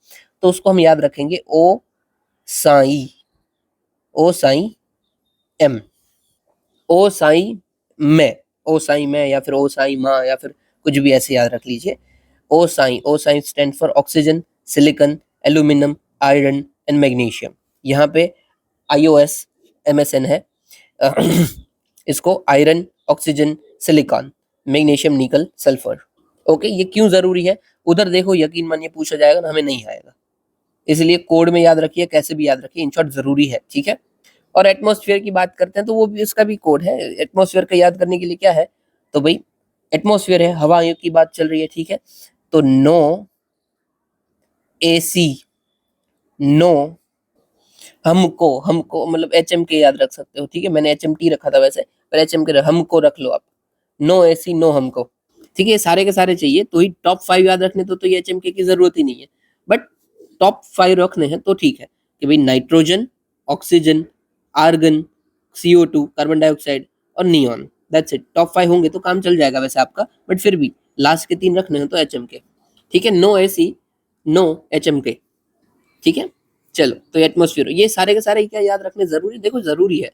तो उसको हम याद रखेंगे ओ साई, ओ साई एम, ओ साई में, ओ साई में, या फिर ओ साई माँ, या फिर कुछ भी ऐसे याद रख लीजिए। O Si, O Si stand for oxygen, silicon, aluminium, iron and magnesium. यहाँ पे iOS MSN है। इसको iron, oxygen, silicon, magnesium, nickel, sulphur. Okay, ये क्यों जरूरी है? उधर देखो यकीन मानिए पूछा जाएगा ना, हमें नहीं आएगा, इसलिए कोड में याद रखिए, कैसे भी याद रखिए, इन शॉर्ट जरूरी है, ठीक है। और एटमॉस्फेयर की बात करते हैं तो वो भी, उसका भी कोड है। एटमॉस्फेयर का याद करने के लिए क्या है? तो भाई एटमॉस्फेयर है, हवा की बात चल रही है, ठीक है, तो नो AC, नो हमको, हमको मतलब HMK याद रख सकते हो, ठीक है, मैंने HMT रखा था वैसे, पर HMK हमको रख लो आप। नो AC, नो हमको, ठीक है, सारे के सारे चाहिए तो ही टॉप 5 याद रखने, तो ये HMK की जरूरत ही नहीं है, बट टॉप 5 रखने हैं तो ठीक है, कि भाई nitrogen, oxygen, argon, CO2 carbon dioxide और नियॉन, दैट्स इट। टॉप 5 होंगे तो काम चल जाएगा वैसे आपका, बट फिर भी लास्ट के 3 रखने हैं तो HMK, ठीक है। नो AC, नो HMK, ठीक है। चलो, तो एटमॉस्फेयर, ये सारे के सारे क्या याद रखने जरूरी? देखो जरूरी है,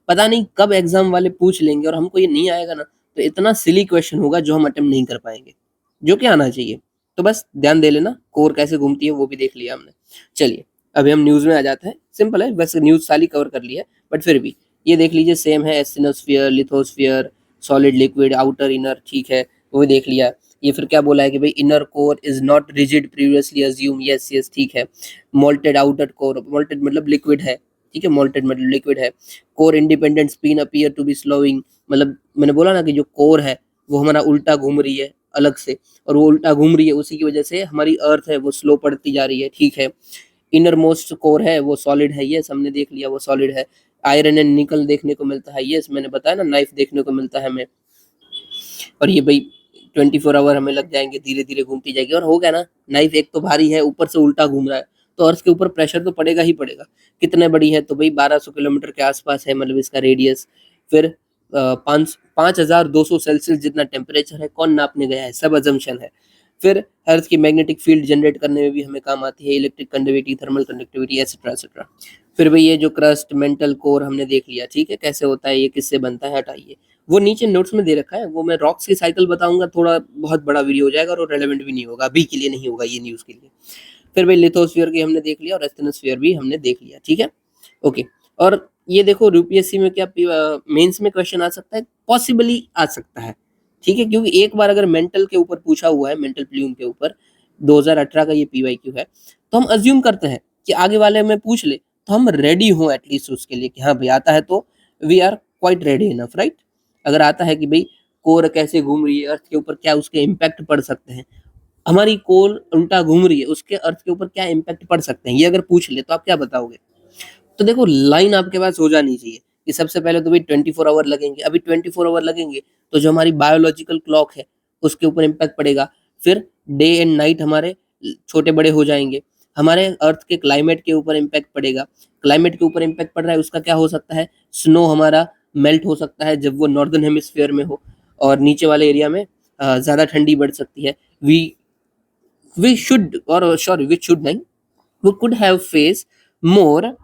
पता नहीं कब एग्जाम वाले पूछ लेंगे और हमको ये नहीं आएगा ना, तो इतना सिली क्वेश्चन होगा जो हम अटेम्प्ट नहीं कर पाएंगे, जो कि आना चाहिए। तो बस ध्यान दे लेना, कोर कैसे घूमती है वो भी देख लिया हमने। चलिए अभी हम न्यूज में आ जाते हैं, सिंपल है, वैसे न्यूज सारी कवर कर ली है, बट फिर भी ये देख लीजिए, सेम है, एस्टेनोस्फीयर, lithosphere, solid, liquid, outer, inner, ठीक है, वो भी देख लिया। ये फिर क्या बोला है कि भाई inner core is not rigid previously assume, yes yes ठीक है। मोल्टेड आउटर कोर, मोल्टेड मतलब लिक्विड है, ठीक है, मोल्टेड मतलब लिक्विड है। Core independent spin appear to be slowing, मतलब मैंने बोला ना कि जो कोर है वो हमारा उल्टा घूम रही है अलग से, और वो उल्टा घूम रही है, उसी की वजह से हमारी अर्थ है वो स्लो पड़ती जा रही है, ठीक है। इनर मोस्ट कोर है वो सॉलिड है, ये हमने देख लिया वो सॉलिड है। आयरन एंड निकल देखने को मिलता है, ये मैंने बताया ना, नाइफ देखने को मिलता है हमें। और ये भाई 24 आवर हमें लग जाएंगे, धीरे धीरे घूमती जाएगी, और हो गया ना, नाइफ एक तो भारी है, ऊपर से उल्टा घूम रहा है, तो अर्थ के ऊपर प्रेशर तो पड़ेगा ही पड़ेगा। कितने बड़ी है, तो भाई 1200 किलोमीटर के आसपास है, मतलब इसका रेडियस। फिर 5200 सेल्सियस जितना टेम्परेचर है, कौन नापने गया है, सब अजम्पशन है। फिर अर्थ की मैग्नेटिक फील्ड जनरेट करने में भी हमें काम आती है, electric conductivity, thermal conductivity, etcetera etcetera. फिर भाई ये जो क्रस्ट, मेंटल कोर हमने देख लिया, ठीक है, कैसे होता है, ये किससे बनता है, हटाइए, वो नीचे नोट्स में दे रखा है, वो मैं रॉक्स की साइकिल बताऊंगा, थोड़ा बहुत बड़ा वीडियो हो जाएगा और रेलेवेंट भी नहीं होगा, अभी के लिए नहीं होगा ये न्यूज़ के लिए। फिर भाई लिथोस्फीयर की हमने देख लिया और एस्थेनोस्फीयर भी हमने देख लिया, ठीक है, ओके। और ये देखो यूपीएससी में क्या मेंस में क्वेश्चन आ सकता है, पॉसिबली आ सकता है, ठीक है, क्योंकि एक बार अगर मेंटल के ऊपर पूछा हुआ है, मेंटल प्लूम के ऊपर 2018 का ये पीवाईक्यू है, तो हम अज्यूम करते हैं कि आगे वाले में पूछ ले तो हम रेडी हों एटलीस्ट उसके लिए, कि हाँ भाई आता है तो we are quite ready enough, right. अगर आता है कि भाई कोर कैसे घूम रही है, अर्थ के ऊपर क्या उसके इम्पैक्ट पड़ सकते हैं, हमारी कोर उल्टा घूम रही है, उसके अर्थ के ऊपर क्या इम्पैक्ट पड़ सकते हैं, ये अगर पूछ ले तो आप क्या बताओगे। तो देखो लाइन आपके पास हो जानी चाहिए कि सबसे पहले तो भाई 24 आवर लगेंगे, अभी 24 आवर लगेंगे तो जो हमारी बायोलॉजिकल क्लॉक है उसके ऊपर इम्पैक्ट पड़ेगा। फिर डे एंड नाइट हमारे छोटे बड़े हो जाएंगे, हमारे अर्थ के क्लाइमेट के ऊपर इम्पैक्ट पड़ेगा, क्लाइमेट के ऊपर इम्पैक्ट पड़ रहा है, उसका क्या हो सकता है, स्नो हमारा मेल्ट हो सकता है जब वो नॉर्दर्न हेमिस्फीयर में हो, और नीचे वाले एरिया में ज़्यादा ठंडी बढ़ सकती है। वी वी शुड, और सॉरी वी शुड नहीं, we could have faced more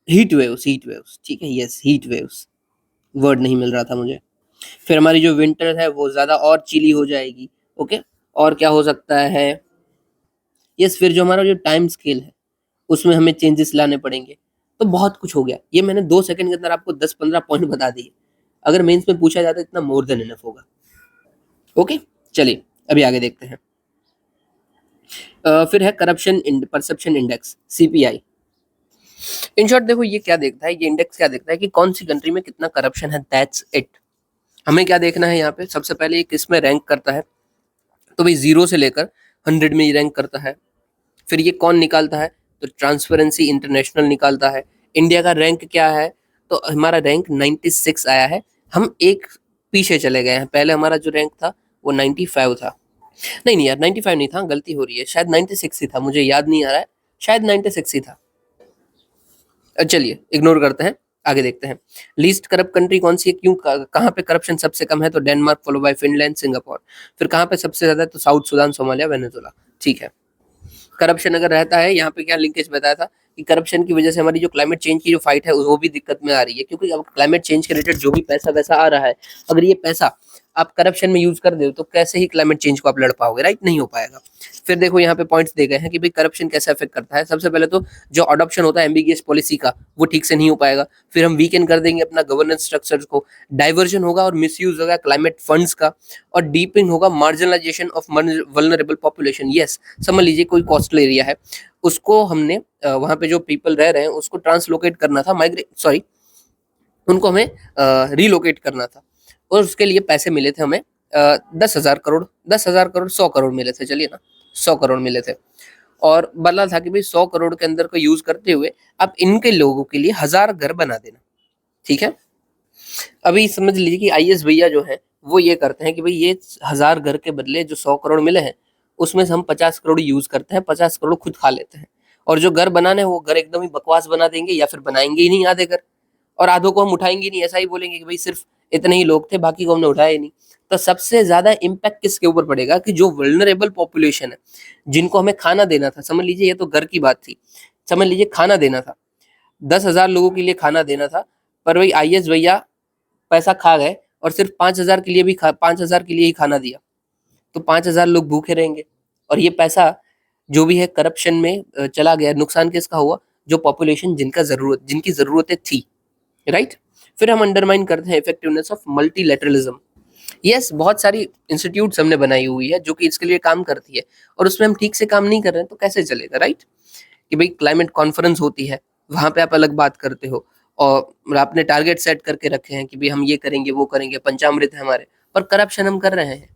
heat waves, ठीक है, यस हीट वेव्स, वर्ड नहीं मिल रहा था मुझे। फिर हमारी जो विंटर है वो ज्यादा और चिली हो जाएगी, ओके। और क्या हो सकता है, यस, फिर जो हमारा जो टाइम स्केल है उसमें हमें चेंजेस लाने पड़ेंगे। तो बहुत कुछ हो गया, ये मैंने 2 सेकंड के अंदर आपको 10-15 पॉइंट बता दिए, अगर मेंस में पूछा जाता इतना मोर देन इनफ होगा, ओके। चलिए अभी आगे देखते हैं। फिर है corruption perception index, CPI. In short देखो ये क्या देखता है, ये इंडेक्स क्या देखता है कि कौन सी कंट्री में कितना करप्शन है, दैट्स इट। हमें क्या देखना है यहाँ पे, सबसे पहले ये किस में रैंक करता है, तो भाई 0 से लेकर 100 में ये रैंक करता है। फिर ये कौन निकालता है, तो ट्रांसपेरेंसी इंटरनेशनल निकालता है। इंडिया का रैंक क्या है, तो हमारा रैंक 96 आया है, हम एक पीछे चले गए हैं, पहले हमारा जो रैंक था वो 95 था। नहीं नहीं यार 95 नहीं था, गलती हो रही है, शायद 96 ही था, मुझे याद नहीं आ रहा है, शायद 96 ही था। चलिए इग्नोर करते हैं, आगे देखते हैं। लीस्ट करप्ट कंट्री कौन सी है, क्यों, कहाँ पे करप्शन सबसे कम है, तो Denmark, follow by Finland, Singapore. फिर कहाँ पे सबसे ज्यादा है, तो साउथ सुडान, सोमालिया, वेनेजुला, ठीक है। करप्शन अगर रहता है, यहाँ पे क्या लिंकेज बताया था कि करप्शन की वजह से हमारी जो क्लाइमेट चेंज की जो फाइट है वो भी दिक्कत में आ रही है, क्योंकि अब क्लाइमेट चेंज के रिलेटेड जो भी पैसा वैसा आ रहा है, अगर ये पैसा आप करप्शन में यूज कर दे तो कैसे ही क्लाइमेट चेंज को आप लड़ पाओगे, राइट, नहीं हो पाएगा। फिर देखो यहाँ पे पॉइंट्स दे गए हैं कि भाई करप्शन कैसे अफेक्ट करता है। सबसे पहले तो जो अडॉप्शन होता है एम्बिगियस पॉलिसी का, वो ठीक से नहीं हो पाएगा। फिर हम वीकेंड कर देंगे अपना गवर्नेंस स्ट्रक्चर को, डाइवर्जन होगा और मिसयूज होगा क्लाइमेट फंड्स का, और डीपिंग होगा marginalisation of vulnerable population. Yes, समझ लीजिए कोई कोस्टल एरिया है, उसको हमने वहां पे जो पीपल रह रहे हैं उसको ट्रांसलोकेट करना था, माइग्रेट सॉरी, उनको हमें रिलोकेट करना था, और उसके लिए पैसे मिले थे हमें 10,000 करोड़, 10,000 करोड़, 100 करोड़ मिले थे, चलिए ना 100 करोड़ मिले थे। और बोला था कि भाई 100 करोड़ के अंदर को यूज करते हुए आप इनके लोगों के लिए 1000 घर बना देना, ठीक है। अभी समझ लीजिए कि आईएएस भैया जो है वो ये करते हैं कि भाई ये 1000 घर के बदले जो 100 करोड़ मिले हैं उसमें से हम 50 करोड़ यूज करते हैं, 50 करोड़ खुद खा लेते हैं, और जो घर बनाने वो घर एकदम ही बकवास बना देंगे, या फिर बनाएंगे ही नहीं आधे घर, और आधों को हम उठाएंगे नहीं, ऐसा ही बोलेंगे कि भाई सिर्फ इतने ही लोग थे, बाकी को हमने उठाया ही नहीं। तो सबसे ज्यादा इम्पैक्ट किसके ऊपर पड़ेगा, कि जो वल्नरेबल पॉपुलेशन है, जिनको हमें खाना देना था, समझ लीजिए ये तो घर की बात थी, समझ लीजिए खाना देना था, 10,000 लोगों के लिए खाना देना था, पर वही आईएएस भैया पैसा खा गए और सिर्फ 5,000 के लिए भी 5,000 के लिए ही खाना दिया, तो 5,000 लोग भूखे रहेंगे, और ये पैसा जो भी है करप्शन में चला गया। नुकसान किसका हुआ? जो पॉपुलेशन जिनकी जरूरतें थी, राइट। फिर हम अंडरमाइन करते हैं इफेक्टिवनेस ऑफ मल्टीलैटरलिज्म। यस, बहुत सारी इंस्टीट्यूट्स हमने बनाई हुई है जो कि इसके लिए काम करती है, और उसमें हम ठीक से काम नहीं कर रहे हैं तो कैसे चलेगा, राइट। कि भाई क्लाइमेट कॉन्फ्रेंस होती है, वहां पे आप अलग बात करते हो और आपने टारगेट सेट करके रखे हैं कि भाई हम ये करेंगे वो करेंगे, पंचामृत है हमारे, पर करप्शन हम कर रहे हैं,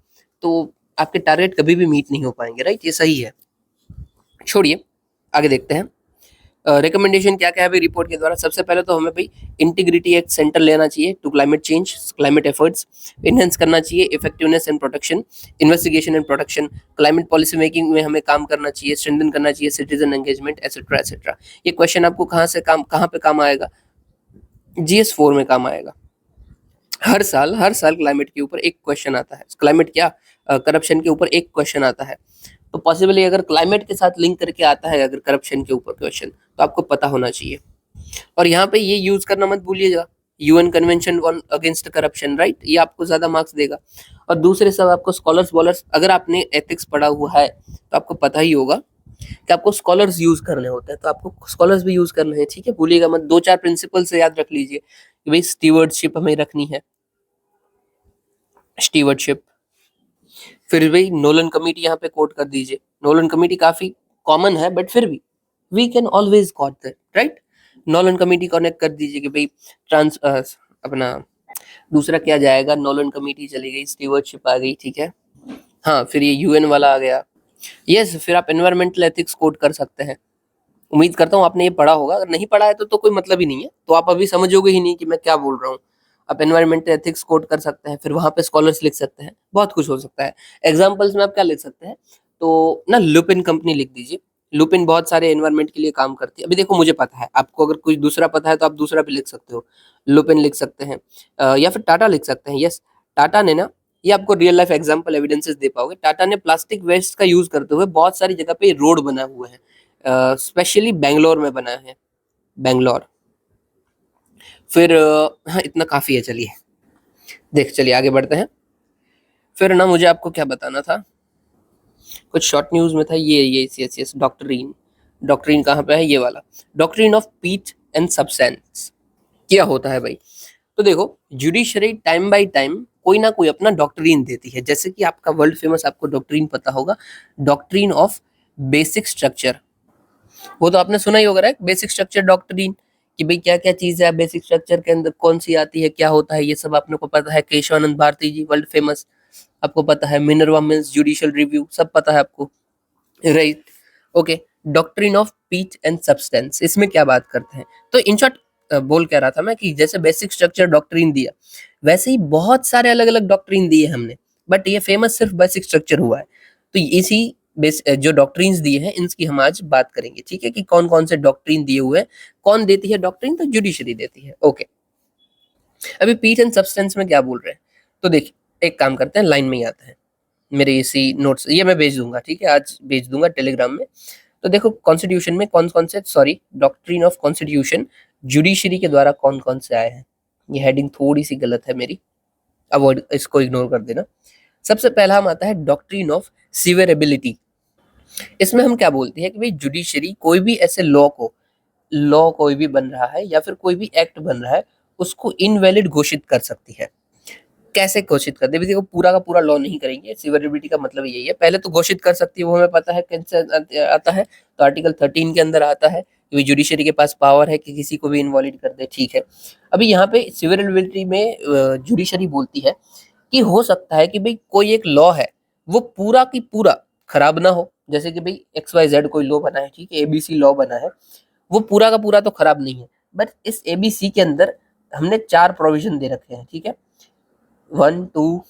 तो आपके टारगेट कभी भी मीट नहीं हो पाएंगे, राइट। ये सही है, छोड़िए, आगे देखते हैं। रिकमेंडेशन क्या क्या है भाई रिपोर्ट के द्वारा? सबसे पहले तो हमें भाई इंटीग्रिटी एक सेंटर लेना चाहिए to climate change, climate efforts enhance करना चाहिए, effectiveness and protection, investigation and protection, climate policy making में हमें काम करना चाहिए, स्ट्रेंथन करना चाहिए सिटीजन एंगेजमेंट, एटसेट्रा एटसेट्रा। ये क्वेश्चन आपको कहाँ पे काम आएगा? GS4 में काम आएगा। हर साल क्लाइमेट के ऊपर एक क्वेश्चन आता है, क्लाइमेट क्या, करप्शन के ऊपर एक क्वेश्चन आता है। तो पॉसिबली अगर क्लाइमेट के साथ लिंक करके आता है अगर करप्शन के ऊपर क्वेश्चन, तो आपको पता होना चाहिए। और यहाँ पे ये यूज करना मत भूलिएगा, UN convention on against corruption, right. ये आपको ज्यादा मार्क्स देगा। और दूसरे सब आपको स्कॉलर्स वॉलर्स, अगर आपने एथिक्स पढ़ा हुआ है तो आपको पता ही होगा कि आपको स्कॉलर्स यूज करने होते हैं, तो आपको स्कॉलर्स भी यूज करने हैं, ठीक है। भूलिएगा मत, 2-4 प्रिंसिपल से याद रख लीजिए कि भाई स्टीवर्डशिप हमें रखनी है, स्टीवर्डशिप। फिर भाई नोलन कमेटी यहाँ पे कोट कर दीजिए, नोलन कमेटी काफी कॉमन है बट फिर भी we can always quote that, right. Nolan committee connect कर दीजिए कि भाई अपना दूसरा क्या जाएगा, नोलन कमेटी चली गई, स्टीवर्डशिप आ गई, ठीक है। हाँ, फिर ये UN वाला आ गया। यस, फिर आप एनवायरमेंटल एथिक्स कोड कर सकते हैं। उम्मीद करता हूँ आपने ये पढ़ा होगा, अगर नहीं पढ़ा है तो कोई मतलब ही नहीं है, तो आप अभी समझोगे ही नहीं कि मैं क्या बोल रहा हूँ। आप एनवायरमेंटल एथिक्स कोड कर सकते हैं, फिर वहां पे स्कॉलर्स लिख सकते हैं, बहुत कुछ हो सकता है। एग्जाम्पल्स में आप क्या लिख सकते हैं, तो ना लुपिन कंपनी लिख दीजिए। लुपिन बहुत सारे एनवायरमेंट के लिए काम करती है। अभी देखो मुझे पता है, आपको अगर कुछ दूसरा पता है तो आप दूसरा भी लिख सकते हो, लुपिन लिख सकते हैं, या फिर टाटा लिख सकते हैं। यस, टाटा ने ना, ये आपको रियल लाइफ एग्जांपल एविडेंसेस दे पाओगे, टाटा ने प्लास्टिक वेस्ट का यूज करते हुए बहुत सारी जगह पे रोड बना हुआ है, स्पेशली बेंगलोर में बना है, बेंगलोर। फिर हाँ, इतना काफी है, चलिए आगे बढ़ते हैं। फिर ना मुझे आपको क्या बताना था, कुछ शॉर्ट न्यूज में था ये यस, डॉक्ट्रिन। डॉक्ट्रिन कहाँ पे है? ये वाला, doctrine of pith and substance. क्या होता है भाई? तो देखो, जुडिशरी टाइम बाय टाइम कोई ना कोई अपना डॉक्ट्रिन देती है, जैसे कि आपका वर्ल्ड फेमस आपको डॉक्ट्रिन पता होगा, डॉक्ट्रिन ऑफ बेसिक स्ट्रक्चर। वो तो आपने सुना ही होगा, राइट, बेसिक स्ट्रक्चर डॉक्ट्रिन, कि भाई क्या क्या चीज है बेसिक स्ट्रक्चर के अंदर, कौन सी आती है, क्या होता है, ये सब आपने को पता है। केशवानंद भारती जी, वर्ल्ड फेमस, आपको पता है। मिनर्वा मिल्स जुडिशियल रिव्यू, सब पता है आपको, right. Okay, doctrine of pith and substance, इसमें क्या बात करते हैं? तो इन शॉर्ट बोल क्या रहा था मैं, कि जैसे बेसिक स्ट्रक्चर डॉक्ट्रिन दिया, वैसे ही बहुत सारे अलग अलग डॉक्ट्रिन दिए हमने, बट ये फेमस सिर्फ बेसिक स्ट्रक्चर हुआ है। तो इसी जो डॉक्ट्रिन्स दिए हैं इनकी हम आज बात करेंगे, ठीक है, कि कौन कौन से डॉक्ट्रिन दिए हुए हैं। कौन देती है डॉक्ट्रिन? तो जुडिशरी देती है। ओके, अभी पीच एंड सब्सटेंस में क्या बोल रहे हैं, तो देखिए एक काम करते हैं, लाइन में ही आते हैं। मेरे इसी नोट्स ये मैं भेज दूंगा, ठीक है, आज भेज दूंगा टेलीग्राम में। तो देखो, कॉन्स्टिट्यूशन में कौन कौन से, sorry, doctrine of constitution judiciary के द्वारा कौन कौन से आए हैं। ये हेडिंग थोड़ी सी गलत है मेरी, अवॉइड, इसको इग्नोर कर देना। सबसे पहला हम आता है डॉक्ट्रिन ऑफ सिवेरेबिलिटी। इसमें हम क्या बोलते हैं कि भाई जुडिशरी कोई भी ऐसे लॉ कोई भी बन रहा है या फिर कोई भी एक्ट बन रहा है, उसको इनवैलिड घोषित कर सकती है। कैसे घोषित कर दे? देखो, पूरा का पूरा लॉ नहीं करेंगे, सिविलिटी का मतलब यही है। पहले तो घोषित कर सकती है, वो हमें पता है कैसे आता है, तो आर्टिकल 13 के अंदर आता है कि जुडिशरी के पास पावर है कि किसी को भी इनवॉलिड कर दे, ठीक है। अभी यहाँ पे सिविलिटी में जुडिशरी बोलती है कि हो सकता है कि भाई कोई एक लॉ है वो पूरा की पूरा खराब ना हो, जैसे कि भाई XYZ कोई लॉ बना है, ठीक है, ABC लॉ बना है, वो पूरा का पूरा तो खराब नहीं है, बट इस ABC के अंदर हमने 4 प्रोविजन दे रखे हैं, ठीक है, 1 2,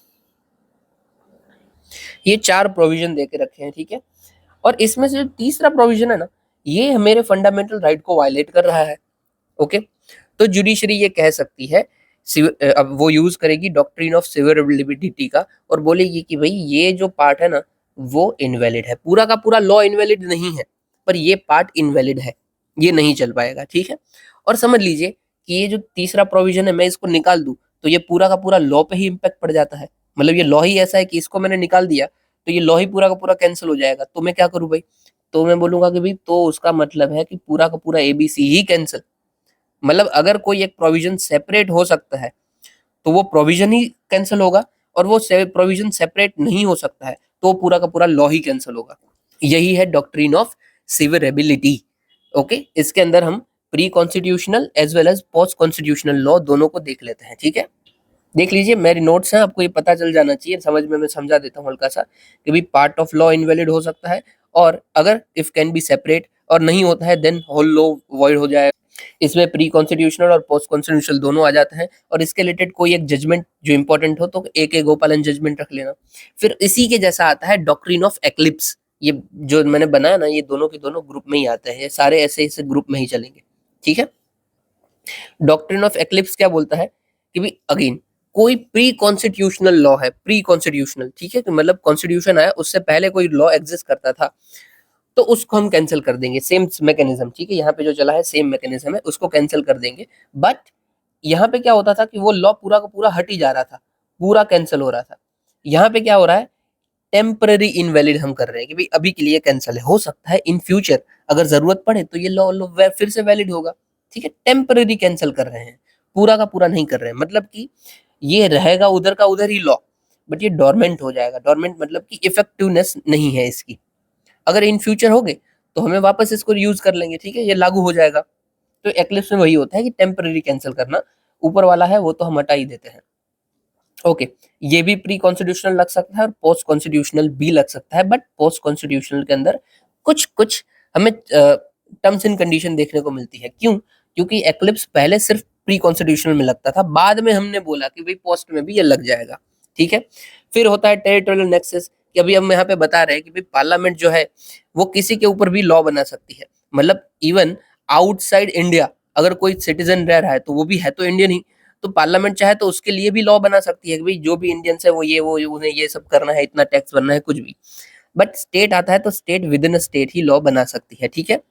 ये 4 प्रोविजन दे के रखे हैं, ठीक है। और इसमें से जो तीसरा प्रोविजन है ना, ये मेरे फंडामेंटल राइट को वायलेट कर रहा है। ओके, तो जुडिशरी ये कह सकती है, अब वो यूज करेगी डॉक्ट्रिन ऑफ सिविलिटी का, और बोलेगी कि भाई ये जो पार्ट है ना वो इनवैलिड है, पूरा का पूरा लॉ इनवैलिड नहीं है, पर ये पार्ट इनवैलिड है, ये नहीं चल पाएगा, ठीक है। और समझ लीजिए कि ये जो तीसरा प्रोविजन है, मैं इसको निकाल दूं तो ये पूरा का पूरा लॉ पे ही इम्पैक्ट पड़ जाता है। मतलब ये लॉ ही ऐसा है कि इसको मैंने निकाल दिया तो ये लॉ ही पूरा का पूरा कैंसिल हो जाएगा। तो मैं क्या करूं भाई, तो मैं बोलूंगा कि भाई तो उसका मतलब है कि पूरा का पूरा एबीसी ही कैंसिल। मतलब अगर कोई एक प्रोविजन सेपरेट हो सकता है तो वो प्रोविजन ही कैंसिल होगा, और वो प्रोविजन सेपरेट नहीं हो सकता है तो पूरा का पूरा लॉ ही कैंसिल होगा। यही है डॉक्ट्रिन ऑफ सिवरेबिलिटी। ओके, इसके अंदर हम pre constitutional as well as post constitutional law दोनों को देख लेते हैं। ठीक है, देख लीजिए, मेरे नोट्स हैं, आपको ये पता चल जाना चाहिए, समझ में मैं समझा देता हूँ हल्का सा कि भाई पार्ट ऑफ लॉ इनवैलिड हो सकता है, और अगर इफ कैन बी सेपरेट और नहीं होता है देन होल लॉ वॉइड हो जाएगा। इसमें प्री कॉन्स्टिट्यूशनल और पोस्ट कॉन्स्टिट्यूशनल दोनों आ जाते हैं, और इसके रिलेटेड कोई एक जजमेंट जो इंपॉर्टेंट हो तो ए गोपालन जजमेंट रख लेना। फिर इसी के जैसा आता है डॉक्ट्रिन ऑफ एक्लिप्स। ये जो मैंने बनाया ना, ये दोनों के दोनों ग्रुप में ही आते हैं, ये सारे ऐसे ऐसे ग्रुप में ही चलेंगे। ठीक है, डॉक्ट्रिन ऑफ एक्लिप्स क्या बोलता है कि भाई अगेन कोई प्री कॉन्स्टिट्यूशनल लॉ है, प्री कॉन्स्टिट्यूशनल, ठीक है, कि मतलब कॉन्स्टिट्यूशन आया उससे पहले कोई लॉ एग्जिस्ट करता था, तो उसको हम कैंसिल कर देंगे। सेम मैकेनिज्म, ठीक है, यहाँ पे जो चला है सेम मैकेनिज्म है, उसको कैंसिल कर देंगे। बट यहाँ पे क्या होता था कि वो लॉ पूरा का पूरा हट ही जा रहा था, पूरा कैंसिल हो रहा था। यहाँ पे क्या हो रहा है, टेम्पररी इनवैलिड हम कर रहे हैं कि भाई अभी के लिए कैंसिल है, हो सकता है इन फ्यूचर अगर जरूरत पड़े तो ये लॉ फिर से वैलिड होगा। ठीक है, टेम्पररी कैंसिल कर रहे हैं, पूरा का पूरा नहीं कर रहे हैं। मतलब कि ये रहेगा उधर का उधर ही लॉ, बट ये डोरमेंट हो जाएगा। डोरमेंट मतलब कि इफेक्टिवनेस नहीं है इसकी, अगर इन फ्यूचर हो गए तो हमें वापस इसको यूज कर लेंगे। ठीक है, ये लागू हो जाएगा। तो एक्लिप्स में वही होता है कि टेम्पररी कैंसिल करना, ऊपर वाला है वो तो हम हटा ही देते हैं। ओके, ये भी प्री कॉन्स्टिट्यूशनल लग सकता है और पोस्ट कॉन्स्टिट्यूशनल भी लग सकता है, बट पोस्ट कॉन्स्टिट्यूशनल के अंदर कुछ कुछ हमें टर्म्स एंड कंडीशन देखने को मिलती है। क्यों? क्योंकि एक्लिप्स पहले सिर्फ प्री कॉन्स्टिट्यूशनल में लगता था, बाद में हमने बोला कि भाई पोस्ट में भी ये लग जाएगा। ठीक है, फिर होता है टेरिटोरियल नेक्सस, कि अभी हम यहाँ पे बता रहे हैं कि भाई पार्लियामेंट जो है वो किसी के ऊपर भी लॉ बना सकती है। मतलब इवन आउटसाइड इंडिया अगर कोई सिटीजन रह रहा है तो वो भी है तो इंडियन ही, तो पार्लियामेंट चाहे तो उसके लिए भी लॉ बना सकती है कि भाई जो भी इंडियंस है वो उन्हें ये सब करना है, इतना टैक्स भरना है, कुछ भी। बट स्टेट आता है तो state with in state he law बना सकती है। ठीक है,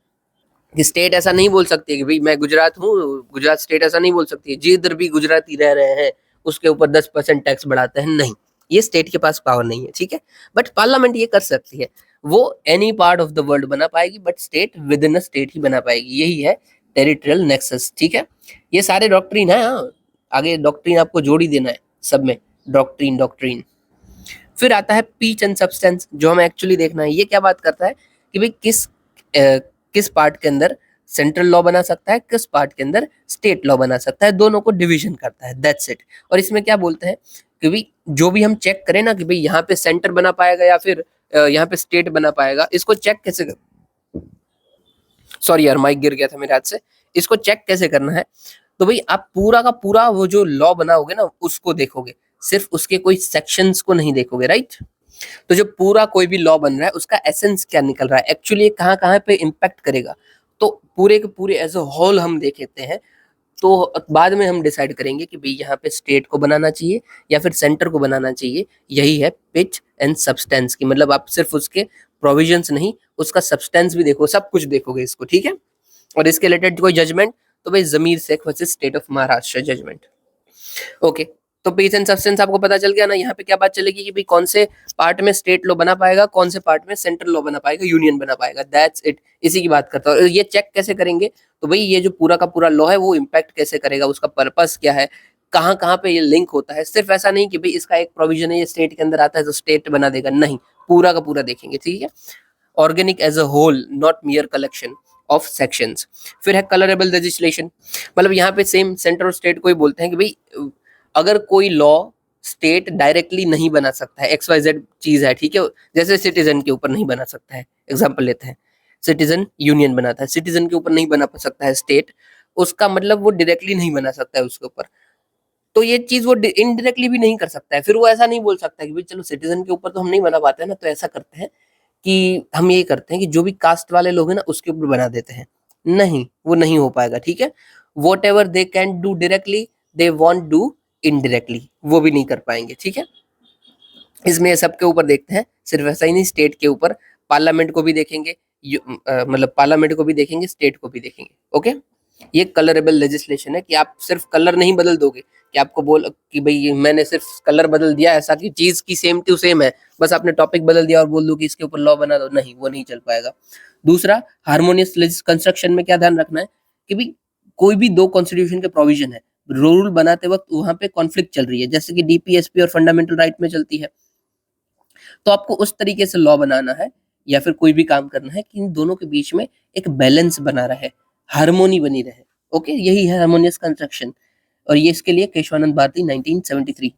कि स्टेट ऐसा नहीं बोल सकती है कि भाई मैं गुजरात हूँ, गुजरात स्टेट ऐसा नहीं बोल सकती है जिधर भी गुजराती रह रहे हैं उसके ऊपर 10% टैक्स बढ़ाते हैं, नहीं, ये स्टेट के पास पावर नहीं है। ठीक है, बट पार्लियामेंट ये कर सकती है, वो any part of the world बना पाएगी, but state within a state ही बना पाएगी। यही है टेरिटोरियल नेक्सस। ठीक है, ये सारे डॉक्ट्रिन है। हाँ, आगे डॉक्ट्रिन आपको जोड़ ही देना है सब में, डॉक्ट्रिन डॉक्ट्रिन। फिर आता है पीच एंड सब्सटेंस, जो हमें एक्चुअली देखना है। ये क्या बात करता है कि भाई किस पार्ट के अंदर सेंट्रल लॉ बना सकता है, किस पार्ट के अंदर स्टेट लॉ बना सकता है, दोनों को डिवीजन करता है, दैट्स इट। और इसमें क्या बोलते हैं कि भाई जो भी हम चेक करें ना कि भाई यहाँ पे सेंटर बना पाएगा या फिर यहाँ पे स्टेट बना पाएगा, इसको चेक कैसे कर, सॉरी यार माइक गिर गया था मेरे हाथ से, इसको चेक कैसे करना है, तो भाई आप पूरा का पूरा वो जो लॉ बनाओगे ना उसको देखोगे, सिर्फ उसके कोई सेक्शंस को नहीं देखोगे, राइट। तो जो पूरा कोई भी लॉ बन रहा है उसका एसेंस क्या निकल रहा है, एक्चुअली कहाँ कहाँ पे इम्पैक्ट करेगा, तो पूरे के पूरे एज अ होल हम देख लेते हैं। तो बाद में हम डिसाइड करेंगे कि भाई यहाँ पे स्टेट को बनाना चाहिए या फिर सेंटर को बनाना चाहिए। यही है पिच एंड सब्सटेंस की, मतलब आप सिर्फ उसके प्रोविजंस नहीं, उसका सब्सटेंस भी देखो, सब कुछ देखोगे इसको। ठीक है, और इसके रिलेटेड कोई जजमेंट, तो भाई Zameer Sheikh versus state of Maharashtra judgement. Okay, तो पीस एंड सब्सटेंस आपको पता चल गया ना। यहाँ पे क्या बात चलेगी कि भाई कौन से पार्ट में स्टेट लॉ बना पाएगा, कौन से पार्ट में सेंट्रल लॉ बना पाएगा, यूनियन बना पाएगा, दैट्स इट। इसी की बात करता हूँ। ये चेक कैसे करेंगे, तो भाई ये जो पूरा का पूरा लॉ है वो इम्पैक्ट कैसे करेगा, उसका पर्पस क्या है, कहाँ कहाँ पे ये लिंक होता है। सिर्फ ऐसा नहीं कि भाई इसका एक प्रोविजन है ये स्टेट के अंदर आता है तो स्टेट बना देगा, नहीं, पूरा का पूरा देखेंगे। ठीक है, organic as a whole, not mere collection of sections. फिर है कलरेबल लेजिस्लेशन, मतलब यहाँ पे सेम सेंटर और स्टेट को ही बोलते हैं कि भाई अगर कोई लॉ स्टेट डायरेक्टली नहीं बना सकता है, एक्स वाई जेड चीज है, ठीक है, जैसे सिटीजन के ऊपर नहीं बना सकता है, एग्जाम्पल लेते हैं, सिटीजन यूनियन बनाता है, सिटीजन के ऊपर नहीं बना सकता है स्टेट, उसका मतलब वो डायरेक्टली नहीं बना सकता है उसके ऊपर, तो ये चीज वो इनडायरेक्टली भी नहीं कर सकता है। फिर वो ऐसा नहीं बोल सकता कि भाई चलो सिटीजन के ऊपर तो हम नहीं बना पाते हैं ना, तो ऐसा करते हैं कि हम ये करते हैं कि जो भी कास्ट वाले लोग हैं ना उसके ऊपर बना देते हैं, नहीं, वो नहीं हो पाएगा। ठीक है, what ever they can do directly they want do indirectly, वो भी नहीं कर पाएंगे। ठीक है, इसमें सबके ऊपर देखते हैं, सिर्फ ऐसा ही नहीं, स्टेट के ऊपर पार्लियामेंट को भी देखेंगे, मतलब पार्लियामेंट को भी देखेंगे, स्टेट को भी देखेंगे। ओके, ये कलरेबल लेजिस्लेशन है कि आप सिर्फ कलर नहीं बदल दोगे, कि आपको बोल कि भाई मैंने सिर्फ कलर बदल दिया, ऐसा कि चीज की सेम टू सेम है, बस आपने टॉपिक बदल दिया और बोल दो कि इसके ऊपर लॉ बना दो, नहीं, वो नहीं चल पाएगा। दूसरा, हार्मोनियस कंस्ट्रक्शन में क्या ध्यान रखना है कि भाई कोई भी दो कॉन्स्टिट्यूशन के प्रोविजन है, रूल बनाते वक्त वहां पे कॉन्फ्लिक्ट चल रही है, जैसे कि डीपीएसपी और फंडामेंटल राइट में चलती है, तो आपको उस तरीके से लॉ बनाना है या फिर कोई भी काम करना है कि इन दोनों के बीच में एक बैलेंस बना रहे, हार्मोनी बनी रहे। ओके, यही है हार्मोनियस कंस्ट्रक्शन, और ये इसके लिए केशवानंद भारती 1973।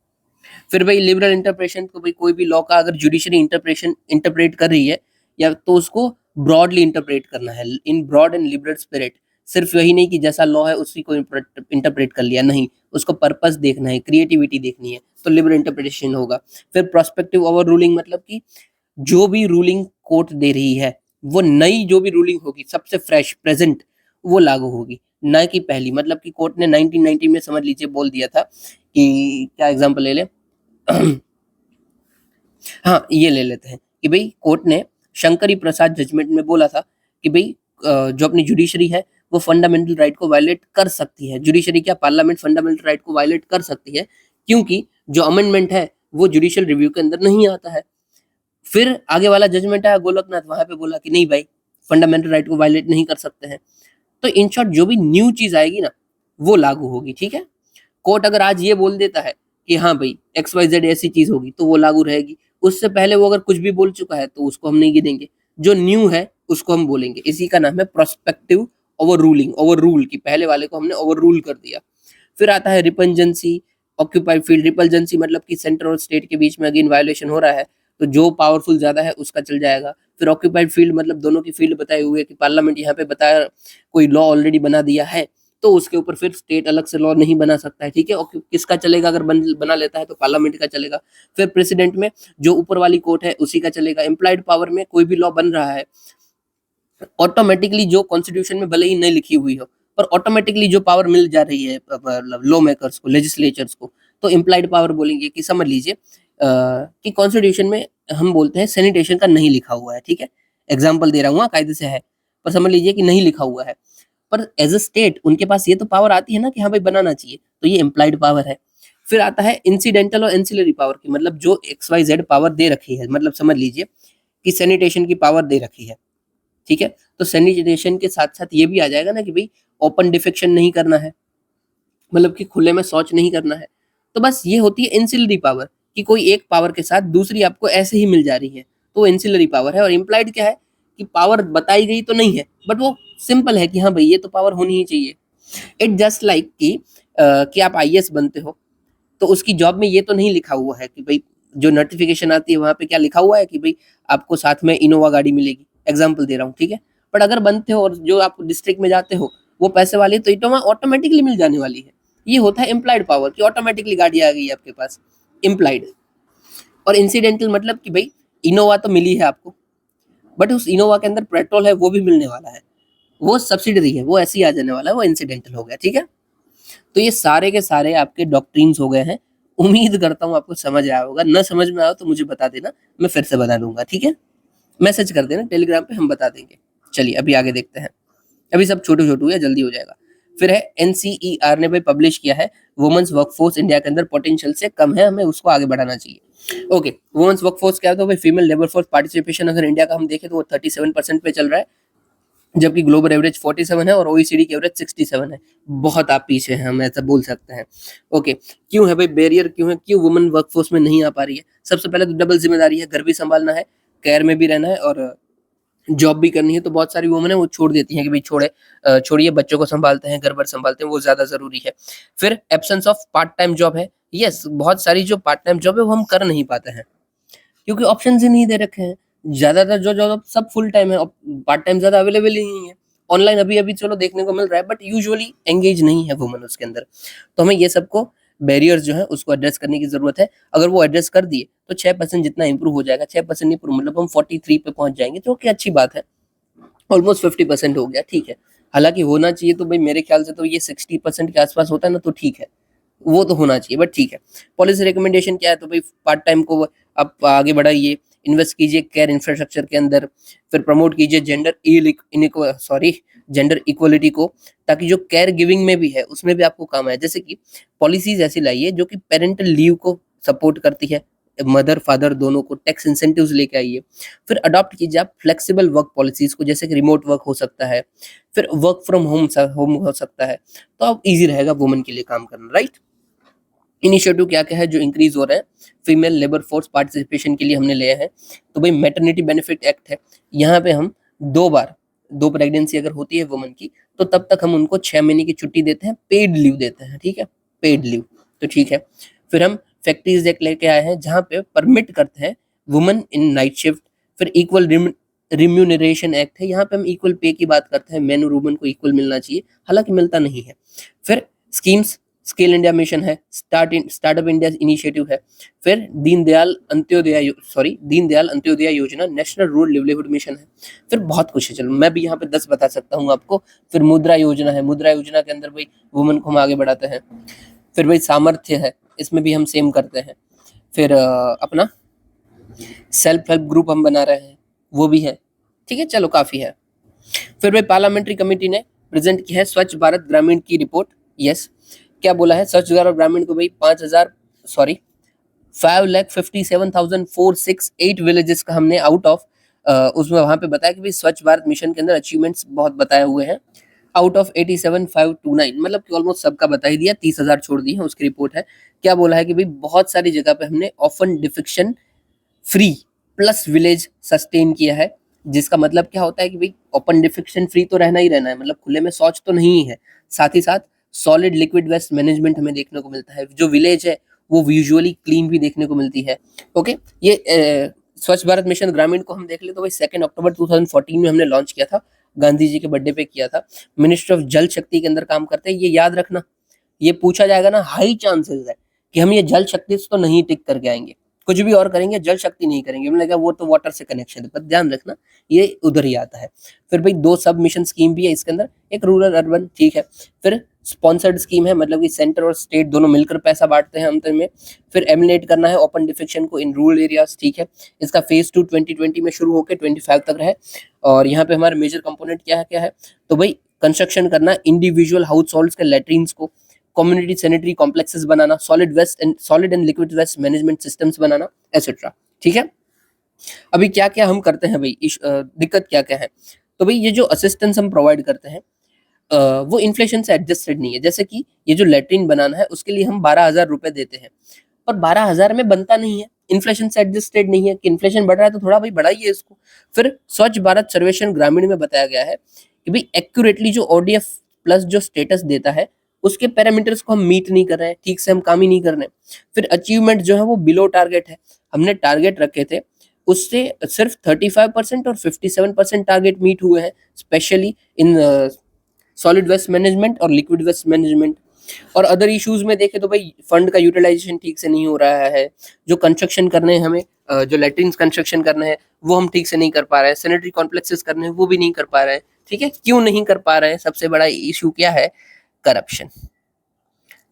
फिर भाई लिबरल इंटरप्रेशन को, भाई कोई भी लॉ का अगर जुडिशरी इंटरप्रेट कर रही है या तो उसको ब्रॉडली इंटरप्रेट करना है, in broad and liberal spirit. सिर्फ यही नहीं कि जैसा लॉ है उसी को इंटरप्रेट कर लिया, नहीं, उसको पर्पस देखना है, क्रिएटिविटी देखनी है, तो लिबरल इंटरप्रिटेशन होगा। फिर प्रोस्पेक्टिव ओवर रूलिंग, मतलब कि जो भी रूलिंग कोर्ट दे रही है वो नई जो भी रूलिंग होगी सबसे फ्रेश प्रेजेंट वो लागू होगी, ना कि पहली। मतलब कि कोर्ट ने 1990 में समझ लीजिए बोल दिया था कि, क्या एग्जांपल ले ले हाँ, ये ले लेते हैं कि भाई कोर्ट ने शंकरी प्रसाद जजमेंट में बोला था कि भाई जो अपनी जुडिशरी है वो फंडामेंटल राइट को वायलेट कर सकती है, जुडिशरी क्या, पार्लियामेंट फंडामेंटल राइट को वायलेट कर सकती है, क्योंकि जो अमेंडमेंट है वो जुडिशियल रिव्यू के अंदर नहीं आता है। फिर आगे वाला जजमेंट आया गोलकनाथ, वहां पे बोला कि नहीं भाई, फंडामेंटल राइट को वायलेट नहीं कर सकते हैं। तो इन शॉर्ट जो भी न्यू चीज आएगी ना वो लागू होगी, ठीक है। कोर्ट अगर आज ये बोल देता है कि हाँ भाई XYZ ऐसी चीज होगी तो वो लागू रहेगी, उससे पहले वो अगर कुछ भी बोल चुका है तो उसको हम नहीं गिनेंगे, जो न्यू है उसको हम बोलेंगे। इसी का नाम है prospective over ruling, over rule की पहले वाले को हमने ओवर रूल कर दिया। फिर आता है रिपंजेंसी, ऑक्यूपाइड फील्ड। रिपल्जेंसी मतलब कि सेंटर और स्टेट के बीच में अगेन वायलेशन हो रहा है तो जो पावरफुल ज्यादा है उसका चल जाएगा। फिर ऑक्यूपाइड फील्ड मतलब दोनों की फील्ड बताए हुए कि पार्लियामेंट यहाँ पे बताया कोई लॉ ऑलरेडी बना दिया है तो उसके ऊपर फिर स्टेट अलग से लॉ नहीं बना सकता है, ठीक है। और किसका चलेगा, अगर बना लेता है तो पार्लियामेंट का चलेगा। फिर प्रेसिडेंट में जो ऊपर वाली कोर्ट है उसी का चलेगा। इम्प्लाइड पावर में कोई भी लॉ बन रहा है ऑटोमेटिकली, जो कॉन्स्टिट्यूशन में भले ही नहीं लिखी हुई हो पर ऑटोमेटिकली जो पावर मिल जा रही है लॉ मेकर्स को, लेजिस्लेचर्स को, तो इम्प्लाइड पावर बोलेंगे। कि समझ लीजिए कि कॉन्स्टिट्यूशन में हम बोलते हैं सैनिटेशन का नहीं लिखा हुआ है, ठीक है, एग्जाम्पल दे रहा हूँ, कायदे से है, पर समझ लीजिए कि नहीं लिखा हुआ है, पर एज अ स्टेट उनके पास ये तो पावर आती है ना कि हाँ भाई बनाना चाहिए, तो ये इम्प्लाइड पावर है। फिर आता है इंसिडेंटल और एंसिलरी पावर की, मतलब जो XYZ पावर दे रखी है, मतलब समझ लीजिए कि सैनिटेशन की पावर दे रखी है, ठीक है, तो सैनिटेशन के साथ साथ ये भी आ जाएगा ना कि भाई ओपन डिफेक्शन नहीं करना है, मतलब कि खुले में शौच नहीं करना है। तो बस ये होती है इंसिलरी पावर, कि कोई एक पावर के साथ दूसरी आपको ऐसे ही मिल जा रही है, तो इंसिलरी पावर है। और इम्प्लाइड क्या है कि पावर बताई गई तो नहीं है बट वो सिंपल है कि हाँ भाई ये तो पावर होनी ही चाहिए। इट जस्ट लाइक कि आप IAS बनते हो तो उसकी जॉब में ये तो नहीं लिखा हुआ है कि भाई, जो नोटिफिकेशन आती है वहां पे क्या लिखा हुआ है कि भाई आपको साथ में इनोवा गाड़ी मिलेगी, एग्जाम्पल दे रहा हूँ, ठीक है। बट अगर बनते हो और जो आप डिस्ट्रिक्ट में जाते हो वो पैसे वाली, तो इनोवा ऑटोमेटिकली मिल जाने वाली है। ये होता है इम्प्लाइड पावर कि ऑटोमेटिकली गाड़ी आ गई आपके पास, इम्प्लाइड। और इंसिडेंटल मतलब कि भाई इनोवा तो मिली है आपको बट उस इनोवा के अंदर पेट्रोल है वो भी मिलने वाला है, वो सब्सिडरी है, वो ऐसे ही आ जाने वाला है, वो इंसिडेंटल हो गया, ठीक है। तो ये सारे के सारे आपके डॉक्ट्रिन्स हो गए हैं। उम्मीद करता हूँ आपको समझ आया होगा, न समझ में आया तो मुझे बता देना, मैं फिर से बता दूंगा, ठीक है। मैसेज कर देना टेलीग्राम पे, हम बता देंगे। चलिए अभी आगे देखते हैं, अभी सब छोटू छोटू है, जल्दी हो जाएगा। फिर है NCER ने भाई पब्लिश किया है, वुमेन्स वर्कफोर्स इंडिया के अंदर पोटेंशियल से कम है, हमें उसको आगे बढ़ाना चाहिए। ओके, वुमेन्स वर्कफोर्स क्या है, तो भाई फीमेल लेबर फोर्स पार्टिसिपेशन अगर इंडिया का हम देखें तो वो 37% पे चल रहा है, जबकि ग्लोबल एवरेज 47 है और OECD की एवरेज 67 है। बहुत आप पीछे हैं, हम ऐसा बोल सकते हैं। ओके, क्यों है भाई बैरियर, क्यों है, क्यों वुमेन वर्कफोर्स में नहीं आ पा रही है? सबसे पहले तो डबल जिम्मेदारी है, घर भी संभालना है, केयर में भी रहना है और जॉब भी करनी है। तो बहुत सारी वुमेन है वो छोड़ देती हैं कि भाई छोड़िए, बच्चों को संभालते हैं, घर भर संभालते हैं, वो ज्यादा जरूरी है। फिर absence of part time job है, यस, बहुत सारी जो पार्ट टाइम जॉब है वो हम कर नहीं पाते हैं क्योंकि ऑप्शन ही नहीं दे रखे हैं। ज्यादातर जो जॉब सब फुल टाइम है, पार्ट टाइम ज्यादा अवेलेबल ही नहीं है। ऑनलाइन अभी अभी चलो देखने को मिल रहा है बट यूजुअली एंगेज नहीं है वुमन उसके अंदर। तो हमें ये सबको बैरियर्स जो है उसको एड्रेस करने की जरूरत है। अगर वो एड्रेस कर दिए तो 6% जितना इंप्रूव हो जाएगा, 6% इंप्रूव मतलब हम 43 पे पहुंच जाएंगे, जो कि अच्छी बात है। ऑलमोस्ट 50% हो गया, ठीक है। हालांकि होना चाहिए तो भाई मेरे ख्याल से तो ये 60% के आसपास होता है ना, तो ठीक है, वो तो होना चाहिए बट ठीक है। पॉलिसी रिकमेंडेशन क्या है, तो भाई पार्ट टाइम को आप आगे बढ़ाइए, इन्वेस्ट कीजिए केयर इंफ्रास्ट्रक्चर के अंदर, फिर प्रमोट कीजिए जेंडर इक्वलिटी को, ताकि जो केयर गिविंग में भी है उसमें भी आपको काम आए। जैसे कि पॉलिसीज ऐसी लाइए जो कि पेरेंटल लीव को सपोर्ट करती है, मदर फादर दोनों को टैक्स इंसेंटिव्स लेके आइए। फिर अडॉप्ट कीजिए आप फ्लेक्सिबल वर्क पॉलिसीज को, जैसे कि रिमोट वर्क हो सकता है, फिर वर्क फ्रॉम होम हो सकता है, तो अब इजी रहेगा वुमेन के लिए काम करना, राइट। इनिशिएटिव क्या क्या है जो इंक्रीज हो रहे हैं फीमेल लेबर फोर्स पार्टिसिपेशन के लिए हमने लिए हैं, तो भाई मैटरनिटी बेनिफिट एक्ट है, यहाँ पे हम 2 बार 2 प्रेगनेंसी अगर होती है वुमन की, तो तब तक हम उनको 6 महीने की छुट्टी देते हैं, पेड लीव देते हैं, ठीक है, पेड लीव, तो ठीक है। फिर हम फैक्ट्रीज एक्ट लेके आए हैं जहाँ पे परमिट करते हैं वुमन इन नाइट शिफ्ट। फिर इक्वल रिम्यूनरेशन एक्ट है, यहाँ पे हम इक्वल पे की बात करते हैं, मैन और वुमन को इक्वल मिलना चाहिए, हालांकि मिलता नहीं है। फिर स्कीम्स, स्किल इंडिया मिशन है, स्टार्टअप इंडिया इनिशिएटिव है, फिर दीनदयाल अंत्योदय योजना, नेशनल रूरल लिवलीहुड मिशन है, फिर बहुत कुछ है, चलो मैं भी यहाँ पे 10 बता सकता हूँ आपको। फिर मुद्रा योजना है, मुद्रा योजना के अंदर भाई वुमन को हम आगे बढ़ाते हैं। फिर भाई सामर्थ्य है, इसमें भी हम सेम करते हैं। फिर अपना सेल्फ हेल्प ग्रुप हम बना रहे हैं, वो भी है, ठीक है, चलो काफी है। फिर भाई पार्लियामेंट्री कमेटी ने प्रेजेंट की है स्वच्छ भारत ग्रामीण की रिपोर्ट। यस, क्या बोला है, स्वच्छ भारत ग्रामीण को भाई 5,57,468 विलेजेस का हमने आउट ऑफ उसमें वहां पे बताया कि भाई स्वच्छ भारत मिशन के अंदर अचीवमेंट्स बहुत बताए हुए हैं। आउट ऑफ 87,529, मतलब कि ऑलमोस्ट सबका बता ही दिया, 30,000 छोड़ दी है, उसकी रिपोर्ट है। क्या बोला है कि भाई बहुत सारी जगह पे हमने often defection free plus village sustain किया है, जिसका मतलब क्या होता है कि भाई ओपन डिफिक्शन फ्री तो रहना ही रहना है, मतलब खुले में शौच तो नहीं है, साथ ही साथ सॉलिड लिक्विड वेस्ट मैनेजमेंट हमें देखने को मिलता है, जो विलेज है वो विजुअली क्लीन भी देखने को मिलती है। ओके, ये स्वच्छ भारत मिशन ग्रामीण को हम देख ले तो भाई 2 अक्टूबर 2014 में हमने लॉन्च किया था, गांधी जी के बर्थडे पे किया था। मिनिस्ट्री ऑफ जल शक्ति के अंदर काम करते हैं, ये याद रखना, ये पूछा जाएगा ना, हाई चांसेस है कि हम ये जल शक्ति से तो नहीं टिक करके आएंगे, कुछ भी और करेंगे, जल शक्ति नहीं करेंगे, मैंने कहा वो तो वाटर से कनेक्शन है, पर ध्यान रखना ये उधर ही आता है। फिर भाई 2 सब मिशन स्कीम भी है इसके अंदर, एक रूरल अर्बन, ठीक है। फिर स्पॉन्सर्ड स्कीम है, मतलब कि सेंटर और स्टेट दोनों मिलकर पैसा बांटते हैं अंतर में। फिर एलिमिनेट करना है ओपन डिफिक्शन को इन रूरल एरियाज, ठीक है। इसका फेज 2 2020 में शुरू होकर 25 तक है। और यहाँ पे हमारे मेजर कंपोनेंट क्या है, तो भाई कंस्ट्रक्शन करना इंडिविजुअल हाउस होल्ड्स के लेट्रिन्स को, कम्युनिटी सैनिटरी कॉम्प्लेक्सेस बनाना, solid and liquid waste management systems बनाना, एटसेट्रा, ठीक है। अभी क्या क्या हम करते हैं भाई, दिक्कत क्या क्या है, तो भाई ये जो असिस्टेंस हम प्रोवाइड करते हैं वो इन्फ्लेशन से एडजस्टेड नहीं है। जैसे कि ये जो लेट्रिन बनाना है उसके लिए हम 12,000 रुपए देते हैं, पर 12,000 में बनता नहीं है, इन्फ्लेशन से एडजस्टेड नहीं है, कि इन्फ्लेशन बढ़ रहा है तो थोड़ा भाई बढ़ाइए इसको। फिर स्वच्छ भारत सर्वेक्षण ग्रामीण में बताया गया है कि भाई एक्यूरेटली जो ओडीएफ प्लस जो स्टेटस देता है उसके पैरामीटर्स को हम मीट नहीं कर रहे हैं, ठीक से हम काम ही नहीं कर रहे हैं। फिर अचीवमेंट जो है वो बिलो टारगेट है, हमने टारगेट रखे थे उससे सिर्फ 35% और 57% टारगेट मीट हुए हैं, specially in solid waste management और लिक्विड वेस्ट मैनेजमेंट। और अदर इश्यूज में देखें तो भाई फंड का यूटिलाइजेशन ठीक से नहीं हो रहा है, जो कंस्ट्रक्शन करने हैं हमें, जो लेट्रिन्स कंस्ट्रक्शन करने हैं वो हम ठीक से नहीं कर पा रहे हैं, सैनिटरी कॉम्प्लेक्सेस करने हैं वो भी नहीं कर पा रहे हैं, ठीक है। क्यों नहीं कर पा रहे हैं, सबसे बड़ा इशू क्या है, करप्शन।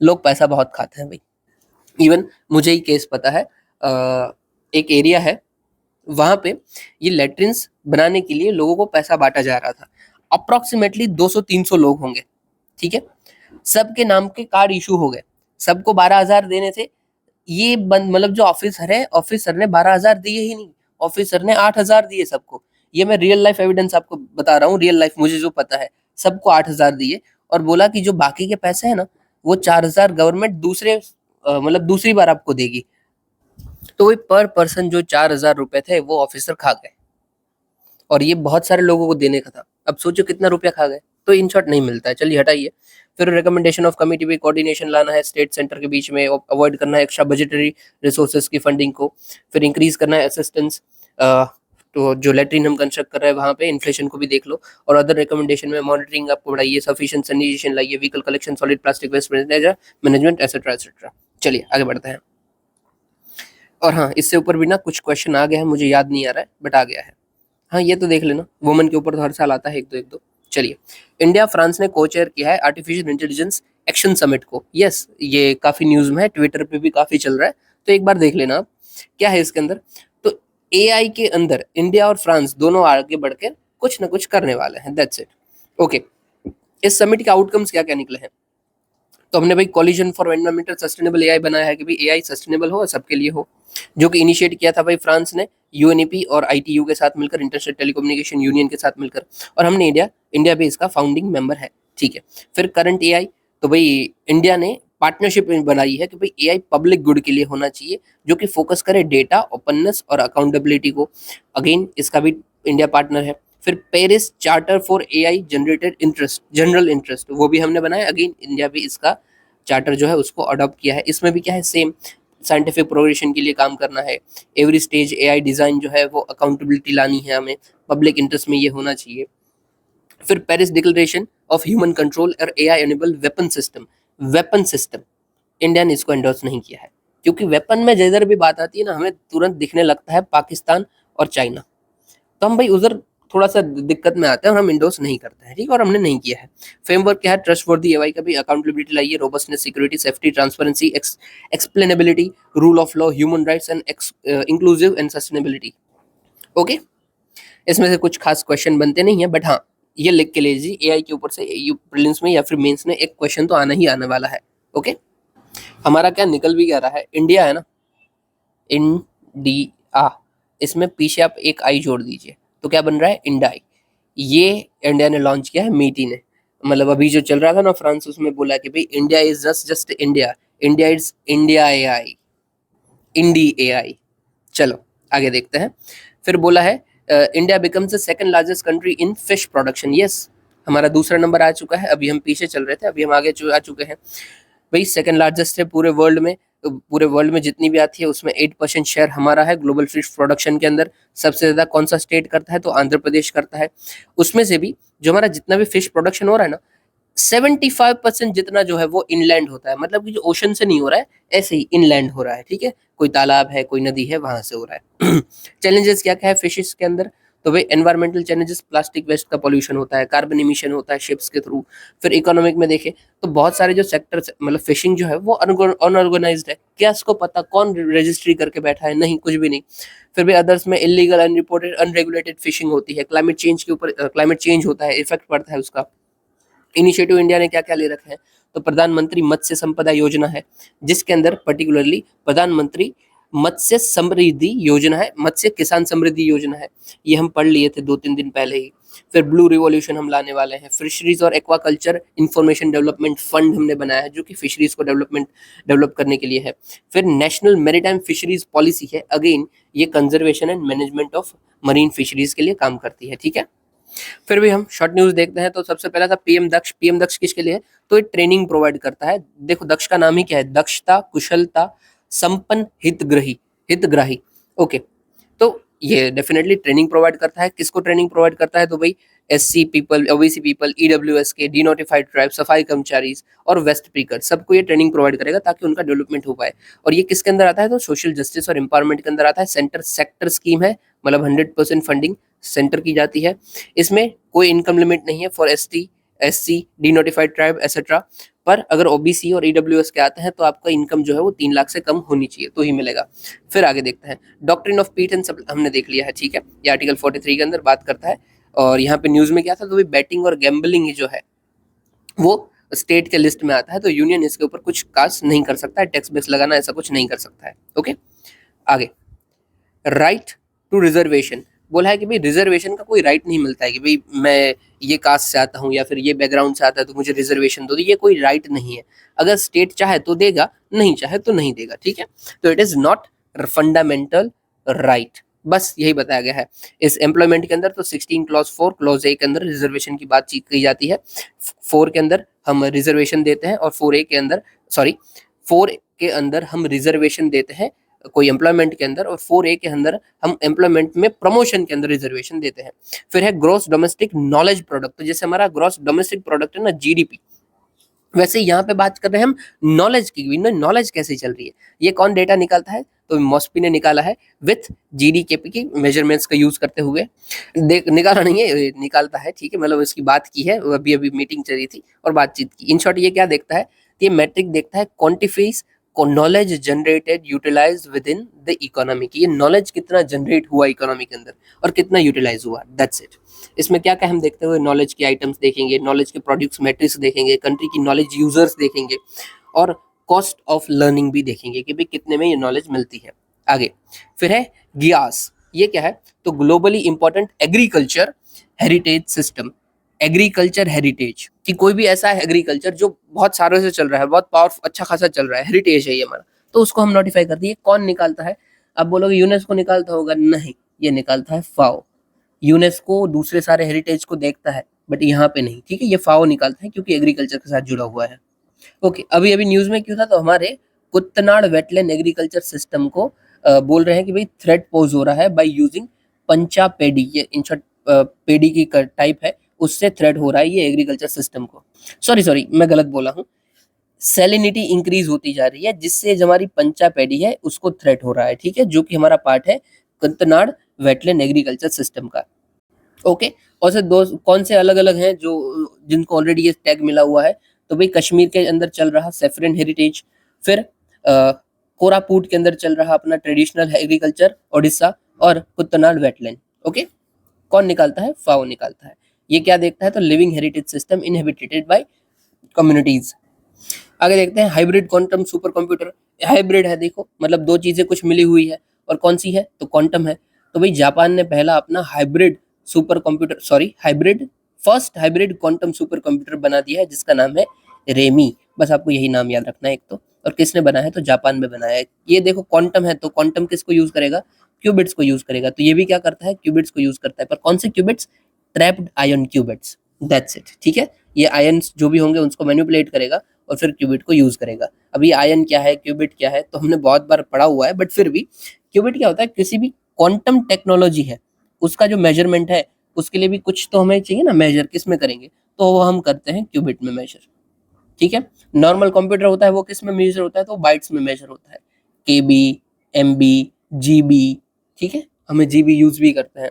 लोग पैसा बहुत खाते हैं भाई, इवन मुझे ही केस पता है, एक एरिया है वहां पे ये लेट्रिन्स बनाने के लिए लोगों को पैसा बांटा जा रहा था, अप्रोक्सीमेटली 200-300 लोग होंगे, ठीक है। सबके नाम के कार्ड इशू हो गए, सबको 12,000 देने थे, ये बंद मतलब जो ऑफिसर है, ऑफिसर ने 12,000 दिए ही नहीं, ऑफिसर ने 8,000 दिए सबको। ये मैं रियल लाइफ एविडेंस आपको बता रहा हूँ, रियल लाइफ मुझे जो पता है, सबको 8,000 दिए और बोला कि जो बाकी के पैसे है ना वो 4,000 गवर्नमेंट मतलब दूसरी बार आपको देगी। तो वही पर पर्सन जो 4,000 रुपए थे वो ऑफिसर खा गए, और ये बहुत सारे लोगों को देने का था, अब सोचो कितना रुपया खा गए। तो इन शॉर्ट नहीं मिलता है, चलिए हटाइए। फिर रिकमेंडेशन ऑफ कमिटी पे कोऑर्डिनेशन लाना है स्टेट सेंटर के बीच में, अवॉइड करना है एक्स्ट्रा बजटरी रिसोर्सेज की फंडिंग को, फिर इंक्रीज करना है असिस्टेंस, तो जो लेट्रिन हम कंस्ट्रक्ट कर रहे हैं वहाँ पे इन्फ्लेशन को भी देख लो। और अदर रिकमेंडेशन में मॉनिटरिंग आपको बढ़ाइए, सफिशिएंट सैनिटेशन लाइए, vehicle collection, solid plastic waste management etcetera etcetera. चलिए आगे बढ़ते हैं। और हाँ, इससे ऊपर भी ना कुछ क्वेश्चन आ गया है, मुझे याद नहीं आ रहा है बट आ गया है। हाँ ये तो देख लेना, वुमन के ऊपर तो हर साल आता है एक दो। चलिए, इंडिया फ्रांस ने को चेयर किया है आर्टिफिशियल इंटेलिजेंस एक्शन समिट को। यस, ये काफी न्यूज में है, ट्विटर पे भी काफी चल रहा है, तो एक बार देख लेना आप क्या है इसके अंदर। तो एआई के अंदर इंडिया और फ्रांस दोनों आगे बढ़कर कुछ ना कुछ करने वाले हैं, दैट्स इट। ओके, इस समिट के आउटकम्स क्या क्या निकले हैं? तो हमने भाई collision for environmental sustainable AI बनाया है कि भाई एआई सस्टेनेबल हो और सबके लिए हो, जो कि इनिशिएट किया था भाई फ्रांस ने यूएनईपी और आईटीयू के साथ मिलकर, इंटरनेशनल टेलीकम्युनिकेशन यूनियन के साथ मिलकर, और हमने इंडिया भी इसका फाउंडिंग मेंबर है, ठीक है। फिर करंट एआई, तो भाई इंडिया ने पार्टनरशिप बनाई है कि भाई एआई पब्लिक गुड के लिए होना चाहिए, जो कि फोकस करे डेटा ओपननेस और अकाउंटेबिलिटी को, अगेन इसका भी इंडिया पार्टनर है। फिर Paris charter for AI generated interest, general interest, वो भी हमने बनाया, अगेन इंडिया भी इसका चार्टर जो है उसको अडॉप्ट किया है। इसमें भी क्या है, सेम साइंटिफिक प्रोग्रेशन के लिए काम करना है, एवरी स्टेज एआई डिजाइन जो है वो अकाउंटेबिलिटी लानी है हमें, पब्लिक इंटरेस्ट में ये होना चाहिए। फिर Paris declaration of human control और AI enable weapon system, India ने इसको एंडोर्स नहीं किया है, क्योंकि वेपन में जिधर भी बात आती है ना, हमें तुरंत दिखने लगता है पाकिस्तान और चाइना, तो हम भाई उधर थोड़ा सा दिक्कत में आते हैं और हम इंडोर्स नहीं करते हैं, ठीक है, और हमने नहीं किया है। फ्रेमवर्क क्या है, ट्रस्ट वर्दी एआई का भी अकाउंटेबिलिटी लाइए, robustness, security, safety, transparency, explainability, rule of law, human rights and inclusive and sustainability. Okay, इसमें से कुछ खास क्वेश्चन बनते नहीं है, बट हाँ ये लिख के लीजिए, एआई के ऊपर से प्रीलिम्स में या फिर मेंस में एक क्वेश्चन तो आना ही आने वाला है। ओके, हमारा क्या निकल भी क्या रहा है, इंडिया है ना, इंडिया, इसमें पीछे आप एक आई जोड़ दीजिए तो क्या बन रहा है, इंडाई। ये इंडिया ने लॉन्च किया है, मीटी ने, मतलब अभी जो चल रहा था ना फ्रांस, उसमें बोला कि भाई India is just India, India is India AI, indie AI. चलो आगे देखते हैं। फिर बोला है India becomes the second largest country in fish production, yes, हमारा दूसरा नंबर आ चुका है, अभी हम पीछे चल रहे थे, अभी हम आगे आ चुके हैं। भाई सेकंड लार्जेस्ट है पूरे वर्ल्ड में, तो पूरे वर्ल्ड में जितनी भी आती है उसमें 8% शेयर हमारा है ग्लोबल फिश प्रोडक्शन के अंदर। सबसे ज्यादा कौन सा स्टेट करता है, तो आंध्र प्रदेश करता है। उसमें से भी जो हमारा जितना भी फिश प्रोडक्शन हो रहा है ना, 75% जितना जो है वो इनलैंड होता है, मतलब कि जो ओशन से नहीं हो रहा है, ऐसे ही इनलैंड हो रहा है, ठीक है, कोई तालाब है, कोई नदी है, वहां से हो रहा है। चैलेंजेस क्या क्या है फिशेस के अंदर, तो भाई एनवायरमेंटल चैलेंजेस, प्लास्टिक वेस्ट का पोल्यूशन होता है, कार्बन इमिशन होता है शिप्स के थ्रू। फिर इकोनॉमिक में देखें तो बहुत सारे जो सेक्टर्स, मतलब फिशिंग जो है वो अनऑर्गेनाइज्ड है, क्या इसको पता कौन रजिस्ट्री करके बैठा है, नहीं, कुछ भी नहीं। फिर भी अदर्स में इलीगल, अनरिपोर्टेड, अनरेगुलेटेड फिशिंग होती है, क्लाइमेट चेंज के ऊपर, क्लाइमेट चेंज होता है, इफेक्ट पड़ता है उसका। इनिशिएटिव इंडिया ने क्या क्या ले रखे हैं, तो प्रधानमंत्री मत्स्य संपदा योजना है, जिसके अंदर पर्टिकुलरली प्रधानमंत्री मत्स्य समृद्धि योजना है, मत्स्य किसान समृद्धि योजना है, ये हम पढ़ लिए थे 2-3 दिन पहले ही। फिर ब्लू रिवॉल्यूशन हम लाने वाले हैं, फिशरीज और एक्वाकल्चर इंफॉर्मेशन डेवलपमेंट फंड हमने बनाया है, जो कि फिशरीज को डेवलप करने के लिए है। फिर नेशनल मैरीटाइम फिशरीज पॉलिसी है, अगेन ये conservation and management of marine fisheries के लिए काम करती है, ठीक है। फिर भी हम शॉर्ट न्यूज देखते हैं, तो सबसे पहला था पीएम दक्ष। पीएम दक्ष किसके लिए है, तो ये ट्रेनिंग प्रोवाइड करता है। देखो दक्ष का नाम ही क्या है, दक्षता, कुशलता, संपन्न, हितग्राही। ओके, तो ये डेफिनेटली ट्रेनिंग प्रोवाइड करता है। किसको ट्रेनिंग प्रोवाइड करता है, तो भाई SC people, OBC people, EWS के, डीनोटिफाइड ट्राइब, सफाई कर्मचारी और वेस्ट पीकर, सबको ये ट्रेनिंग प्रोवाइड करेगा ताकि उनका डेवलपमेंट हो पाए। और ये किसके अंदर आता है, तो सोशल जस्टिस और एम्पावरमेंट के अंदर आता है। सेक्टर स्कीम है, मतलब 100% फंडिंग सेंटर की जाती है। इसमें कोई इनकम लिमिट नहीं है for ST, SC, denotified tribe etcetera, पर अगर ओबीसी और ईडब्ल्यूएस के आते हैं तो आपका इनकम जो है वो 3 लाख से कम होनी चाहिए तो ही मिलेगा। फिर आगे देखते हैं, डॉक्ट्रिन ऑफ पीट एंड हमने देख लिया है, ठीक है, ये आर्टिकल 43 के अंदर बात करता है। और यहाँ पे न्यूज में क्या था, तो भाई बैटिंग और गैम्बलिंग जो है वो स्टेट के लिस्ट में आता है, तो यूनियन इसके ऊपर कुछ कास्ट नहीं कर सकता है, टैक्स बेस लगाना ऐसा कुछ नहीं कर सकता है। ओके, आगे राइट टू रिजर्वेशन, बोला है कि भाई रिजर्वेशन का कोई राइट नहीं मिलता है कि भाई मैं ये कास्ट से आता हूँ या फिर ये बैकग्राउंड से आता है तो मुझे रिजर्वेशन दो, ये कोई राइट नहीं है। अगर स्टेट चाहे तो देगा, नहीं चाहे तो नहीं देगा, ठीक है। तो it is not fundamental right, बस यही बताया गया है। इस एम्प्लॉयमेंट के अंदर तो 16 क्लॉज 4 क्लॉज ए के अंदर रिजर्वेशन की बातचीत की जाती है। 4 के अंदर हम रिजर्वेशन देते हैं और 4A के अंदर, सॉरी 4 के अंदर हम रिजर्वेशन देते हैं कोई एम्प्लॉयमेंट के अंदर, और 4A के अंदर हम एम्प्लॉयमेंट में प्रमोशन के अंदर रिजर्वेशन देते हैं। फिर है ग्रॉस डोमेस्टिक नॉलेज प्रोडक्ट, तो जैसे हमारा ग्रॉस डोमेस्टिक प्रोडक्ट है ना, जीडीपी, वैसे यहाँ पे बात कर रहे हैं हम नॉलेज की। नॉलेज कैसे चल रही है, ये कौन डेटा निकालता है, तो मॉस्पी ने निकाला है विथ जीडीकेपी की मेजरमेंट्स का यूज करते हुए। निकाला नहीं है, निकालता है, ठीक है, मतलब इसकी बात की है, अभी मीटिंग चल रही थी और बातचीत की। इन शॉर्ट ये क्या देखता है, ये मैट्रिक देखता है, quantifies knowledge generated utilise within the economy, की ये नॉलेज कितना जनरेट हुआ इकोनॉमी के अंदर और कितना यूटिलाइज हुआ, दैट्स इट। इसमें क्या क्या हम देखते हुए नॉलेज के आइटम्स देखेंगे, नॉलेज के प्रोड्यूस मैट्रिक्स देखेंगे, कंट्री की नॉलेज यूजर्स देखेंगे और कॉस्ट ऑफ लर्निंग भी देखेंगे कि भाई कितने में ये नॉलेज मिलती है। आगे फिर है गियास, ये क्या है, तो globally important agriculture heritage system. Agriculture heritage कि कोई भी ऐसा एग्रीकल्चर जो बहुत सालों से चल रहा है, बहुत पावरफुल अच्छा खासा चल रहा है, हेरिटेज है ये हमारा, तो उसको हम नोटिफाई कर दिए। कौन निकालता है? अब बोलोगे यूनेस्को निकालता होगा, नहीं, ये निकालता है फाओ। यूनेस्को दूसरे सारे हेरिटेज को देखता है बट यहाँ पे नहीं, ठीक है, ये फाओ निकालता है क्योंकि एग्रीकल्चर के साथ जुड़ा हुआ है। ओके, अभी अभी न्यूज में क्यों था, तो हमारे कुत्तनाड़ वेटलैंड एग्रीकल्चर सिस्टम को बोल रहे हैं कि भाई थ्रेट पोज हो रहा है बाय यूजिंग पंचा पेडी, ये इन शॉर्ट पेडी की टाइप है, उससे थ्रेट हो रहा है ये एग्रीकल्चर सिस्टम को। सॉरी मैं गलत बोला हूँ, सैलिनिटी इंक्रीज होती जा रही है जिससे जो हमारी पंचा पेडी है उसको थ्रेट हो रहा है, ठीक है, जो कि हमारा पार्ट है कुत्तनाड़ वेटलैंड एग्रीकल्चर सिस्टम का। ओके, और से दो कौन से अलग अलग हैं जो जिनको ऑलरेडी ये टैग मिला हुआ है, तो भाई कश्मीर के अंदर चल रहा सेफ्रन हेरिटेज, फिर कोरापुट के अंदर चल रहा अपना ट्रेडिशनल एग्रीकल्चर ओडिशा, और कुत्तनाड़ वेटलैंड। ओके, कौन निकालता है? फाओ निकालता है। ये क्या देखता है, तो living heritage system inhabited by communities. आगे देखते हैं hybrid quantum super computer. Hybrid है, देखो मतलब दो चीजें कुछ मिली हुई है, और कौन सी है, तो क्वांटम है। तो भाई जापान ने पहला अपना hybrid super computer, first hybrid quantum super computer बना दिया है जिसका नाम है रेमी। बस आपको यही नाम याद रखना है एक तो, और किसने बनाया है, तो जापान में बनाया है। ये देखो क्वांटम है, तो क्वांटम किसको यूज करेगा, क्यूबिट्स को यूज करेगा, तो ये भी क्या करता है, क्यूबिट्स को यूज करता है। पर कौन से qubits? Trapped ion qubits, that's it, ठीक है। ये आयन्स जो भी होंगे उसको मैनिपुलेट करेगा और फिर क्यूबिट को यूज करेगा। अब ये आयन क्या है, क्यूबिट क्या है, तो हमने बहुत बार पढ़ा हुआ है, बट फिर भी क्यूबिट क्या होता है, किसी भी क्वांटम टेक्नोलॉजी है उसका जो मेजरमेंट है उसके लिए भी कुछ तो हमें चाहिए ना, मेजर किस में करेंगे, तो वो हम करते हैं क्यूबिट में मेजर, ठीक है। नॉर्मल कंप्यूटर होता है वो किस में मेजर होता है, तो बाइट्स में मेजर होता है, केबी, एमबी, जीबी, ठीक है, हमें जीबी यूज भी करते हैं।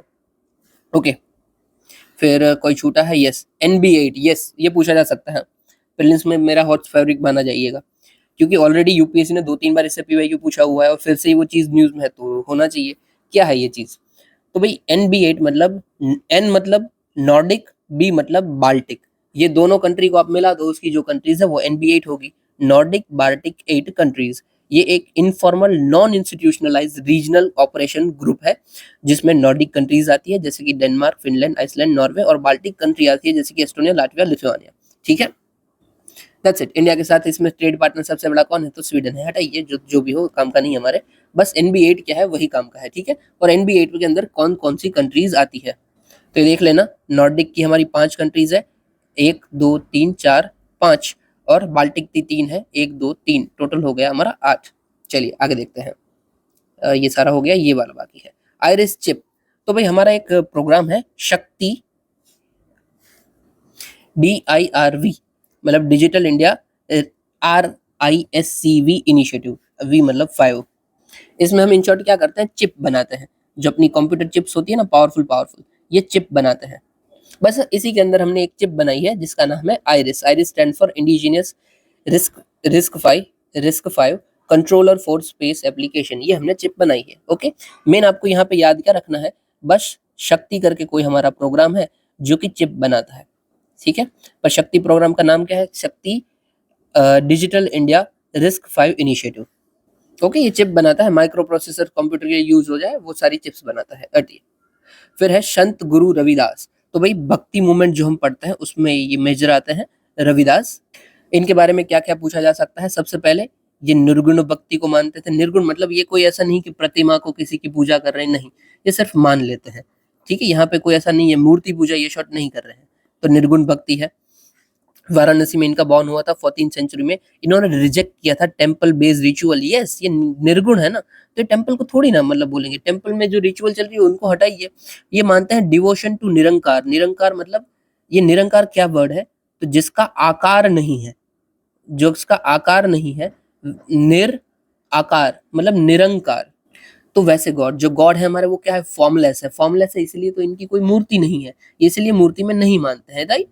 ओके, फिर कोई छूटा है, यस NB8, यस ये पूछा जा सकता है प्रीलिम्स में, मेरा हॉट फेवरेट माना जाइएगा क्योंकि ऑलरेडी यूपीएससी ने 2-3 बार इससे PYQ पूछा हुआ है और फिर से वो चीज न्यूज में है तो होना चाहिए। क्या है ये चीज, तो भाई NB8 मतलब N मतलब नॉर्डिक, B मतलब बाल्टिक, ये दोनों कंट्री को आप मिला दो, उसकी जो कंट्रीज है वो NB8 होगी, नॉर्डिक बाल्टिक 8 कंट्रीज। ये एक informal non institutionalise regional operation group है जिसमें नॉर्डिक कंट्रीज आती है जैसे कि डेनमार्क, फिनलैंड, आइसलैंड, नॉर्वे, और बाल्टिक कंट्री आती है जैसे कि एस्टोनिया, लाटविया, लिथुआनिया, ठीक है। That's it. इंडिया के साथ इसमें ट्रेड पार्टनर सबसे बड़ा कौन है, तो स्वीडन है। हटाइए, जो भी हो काम का नहीं हमारे, बस NB8 क्या है वही काम का है, ठीक है। और NB8 के अंदर कौन कौन सी कंट्रीज आती है, तो ये देख लेना, नॉर्डिक की हमारी 5 कंट्रीज है, 1 2 3 4 5, और बाल्टिक की 3 है, 1 2 3, टोटल हो गया हमारा 8। चलिए आगे देखते हैं, ये सारा हो गया, ये वाला बाकी है। आइरिस चिप, तो भाई हमारा एक प्रोग्राम है शक्ति, DIRV मतलब digital India RISCV initiative, V मतलब 5। इसमें हम इन शॉर्ट क्या करते हैं, चिप बनाते हैं, जो अपनी कंप्यूटर चिप्स होती है ना, पावरफुल, ये चिप बनाते हैं। बस इसी के अंदर हमने एक चिप बनाई है जिसका नाम है iris. Iris stand for indigenous risk 5 controller for space application, ये हमने चिप बनाई है। ओके, मेन आपको यहाँ पे याद क्या रखना है, बस शक्ति करके कोई हमारा प्रोग्राम है जो कि चिप बनाता है, ठीक है। पर शक्ति प्रोग्राम का नाम क्या है, शक्ति digital India RISC-5 initiative. Okay, ये चिप बनाता है, माइक्रो प्रोसेसर कंप्यूटर के लिए यूज हो जाए वो सारी चिप्स बनाता है। फिर है संत गुरु रविदास, तो भाई भक्ति मूवमेंट जो हम पढ़ते हैं उसमें ये मेजर आते हैं रविदास। इनके बारे में क्या क्या पूछा जा सकता है, सबसे पहले ये निर्गुण भक्ति को मानते थे। निर्गुण मतलब ये कोई ऐसा नहीं कि प्रतिमा को किसी की पूजा कर रहे हैं, नहीं, ये सिर्फ मान लेते हैं, ठीक है। यहाँ पे कोई ऐसा नहीं है मूर्ति पूजा ये शॉर्ट नहीं कर रहे हैं, तो निर्गुण भक्ति है। वाराणसी में इनका बॉर्न हुआ था 14th सेंचुरी में। इन्होंने रिजेक्ट किया था टेम्पल बेस्ड रिचुअल, यस ये निर्गुण है ना, तो टेम्पल को थोड़ी ना मतलब बोलेंगे, टेम्पल में जो रिचुअल चल रही है उनको हटाइए। ये मानते हैं डिवोशन टू निरंकार। निरंकार मतलब ये निरंकार क्या वर्ड है, तो जिसका आकार नहीं है, जो इसका आकार नहीं है, निर आकार मतलब निरंकार। तो वैसे गॉड, जो गॉड है हमारे वो क्या है, फॉर्मलेस है। फॉर्मलेस है इसलिए तो इनकी कोई मूर्ति नहीं है, इसलिए मूर्ति में नहीं मानते हैं, राइट,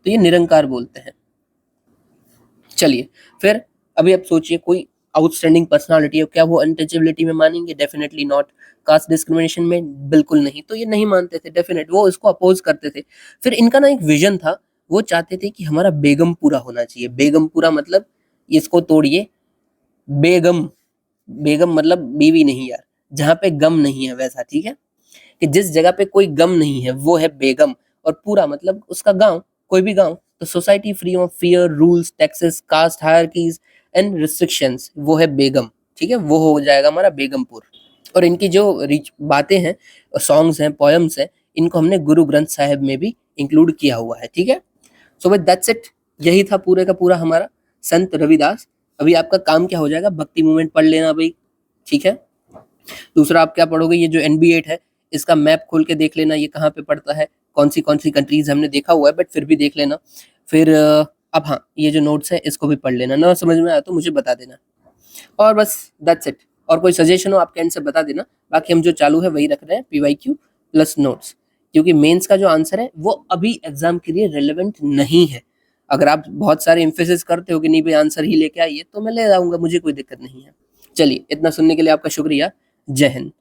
तो ये निरंकार बोलते हैं। चलिए फिर अभी आप सोचिए कोई आउटस्टैंडिंग पर्सनालिटी है, क्या वो अनटचेबिलिटी में मानेंगे? Definitely not. कास्ट डिस्क्रिमिनेशन में बिल्कुल नहीं, तो ये नहीं मानते थे डेफिनेट, वो इसको अपोज करते थे। फिर इनका ना एक विजन था, वो चाहते थे कि हमारा बेगमपुरा होना चाहिए। बेगमपुरा मतलब, इसको तोड़िए, बेगम, बेगम मतलब बीवी नहीं यार, जहाँ पे गम नहीं है वैसा, ठीक है, कि जिस जगह पे कोई गम नहीं है वो है बेगम। और पूरा मतलब उसका गांव, कोई भी गांव, तो society free of fear, rules, taxes, caste hierarchies and restrictions, वो है बेगम। ठीक है, वो हो जाएगा हमारा बेगमपुर। और इनकी जो रिच बातें हैं, सॉन्ग्स हैं, पोएम्स हैं, इनको हमने गुरु ग्रंथ साहिब में भी इंक्लूड किया हुआ है। ठीक है, सो बट दैट्स इट, यही था पूरे का पूरा हमारा संत रविदास। अभी आपका काम क्या हो जाएगा, भक्ति मूवमेंट पढ़ लेना भाई। ठीक है, दूसरा आप क्या पढ़ोगे, ये जो NB8 है, इसका मैप खोल के देख लेना, ये कहाँ पे पड़ता है, कौन सी कंट्रीज हमने देखा हुआ है, बट फिर भी देख लेना। फिर अब हाँ, ये जो नोट्स है इसको भी पढ़ लेना, ना समझ में आया तो मुझे बता देना। और बस दैट्स इट। और कोई सजेशन हो आपके एंड से बता देना। बाकी हम जो चालू है वही रख रहे हैं, PYQ प्लस नोट्स, क्योंकि मेंस का जो आंसर है वो अभी एग्जाम के लिए रेलेवेंट नहीं है। अगर आप बहुत सारे एम्फेसिस करते हो कि नहीं भाई आंसर ही लेके आइए, तो मैं ले आऊंगा, मुझे कोई दिक्कत नहीं है। चलिए, इतना सुनने के लिए आपका शुक्रिया। जय हिंद।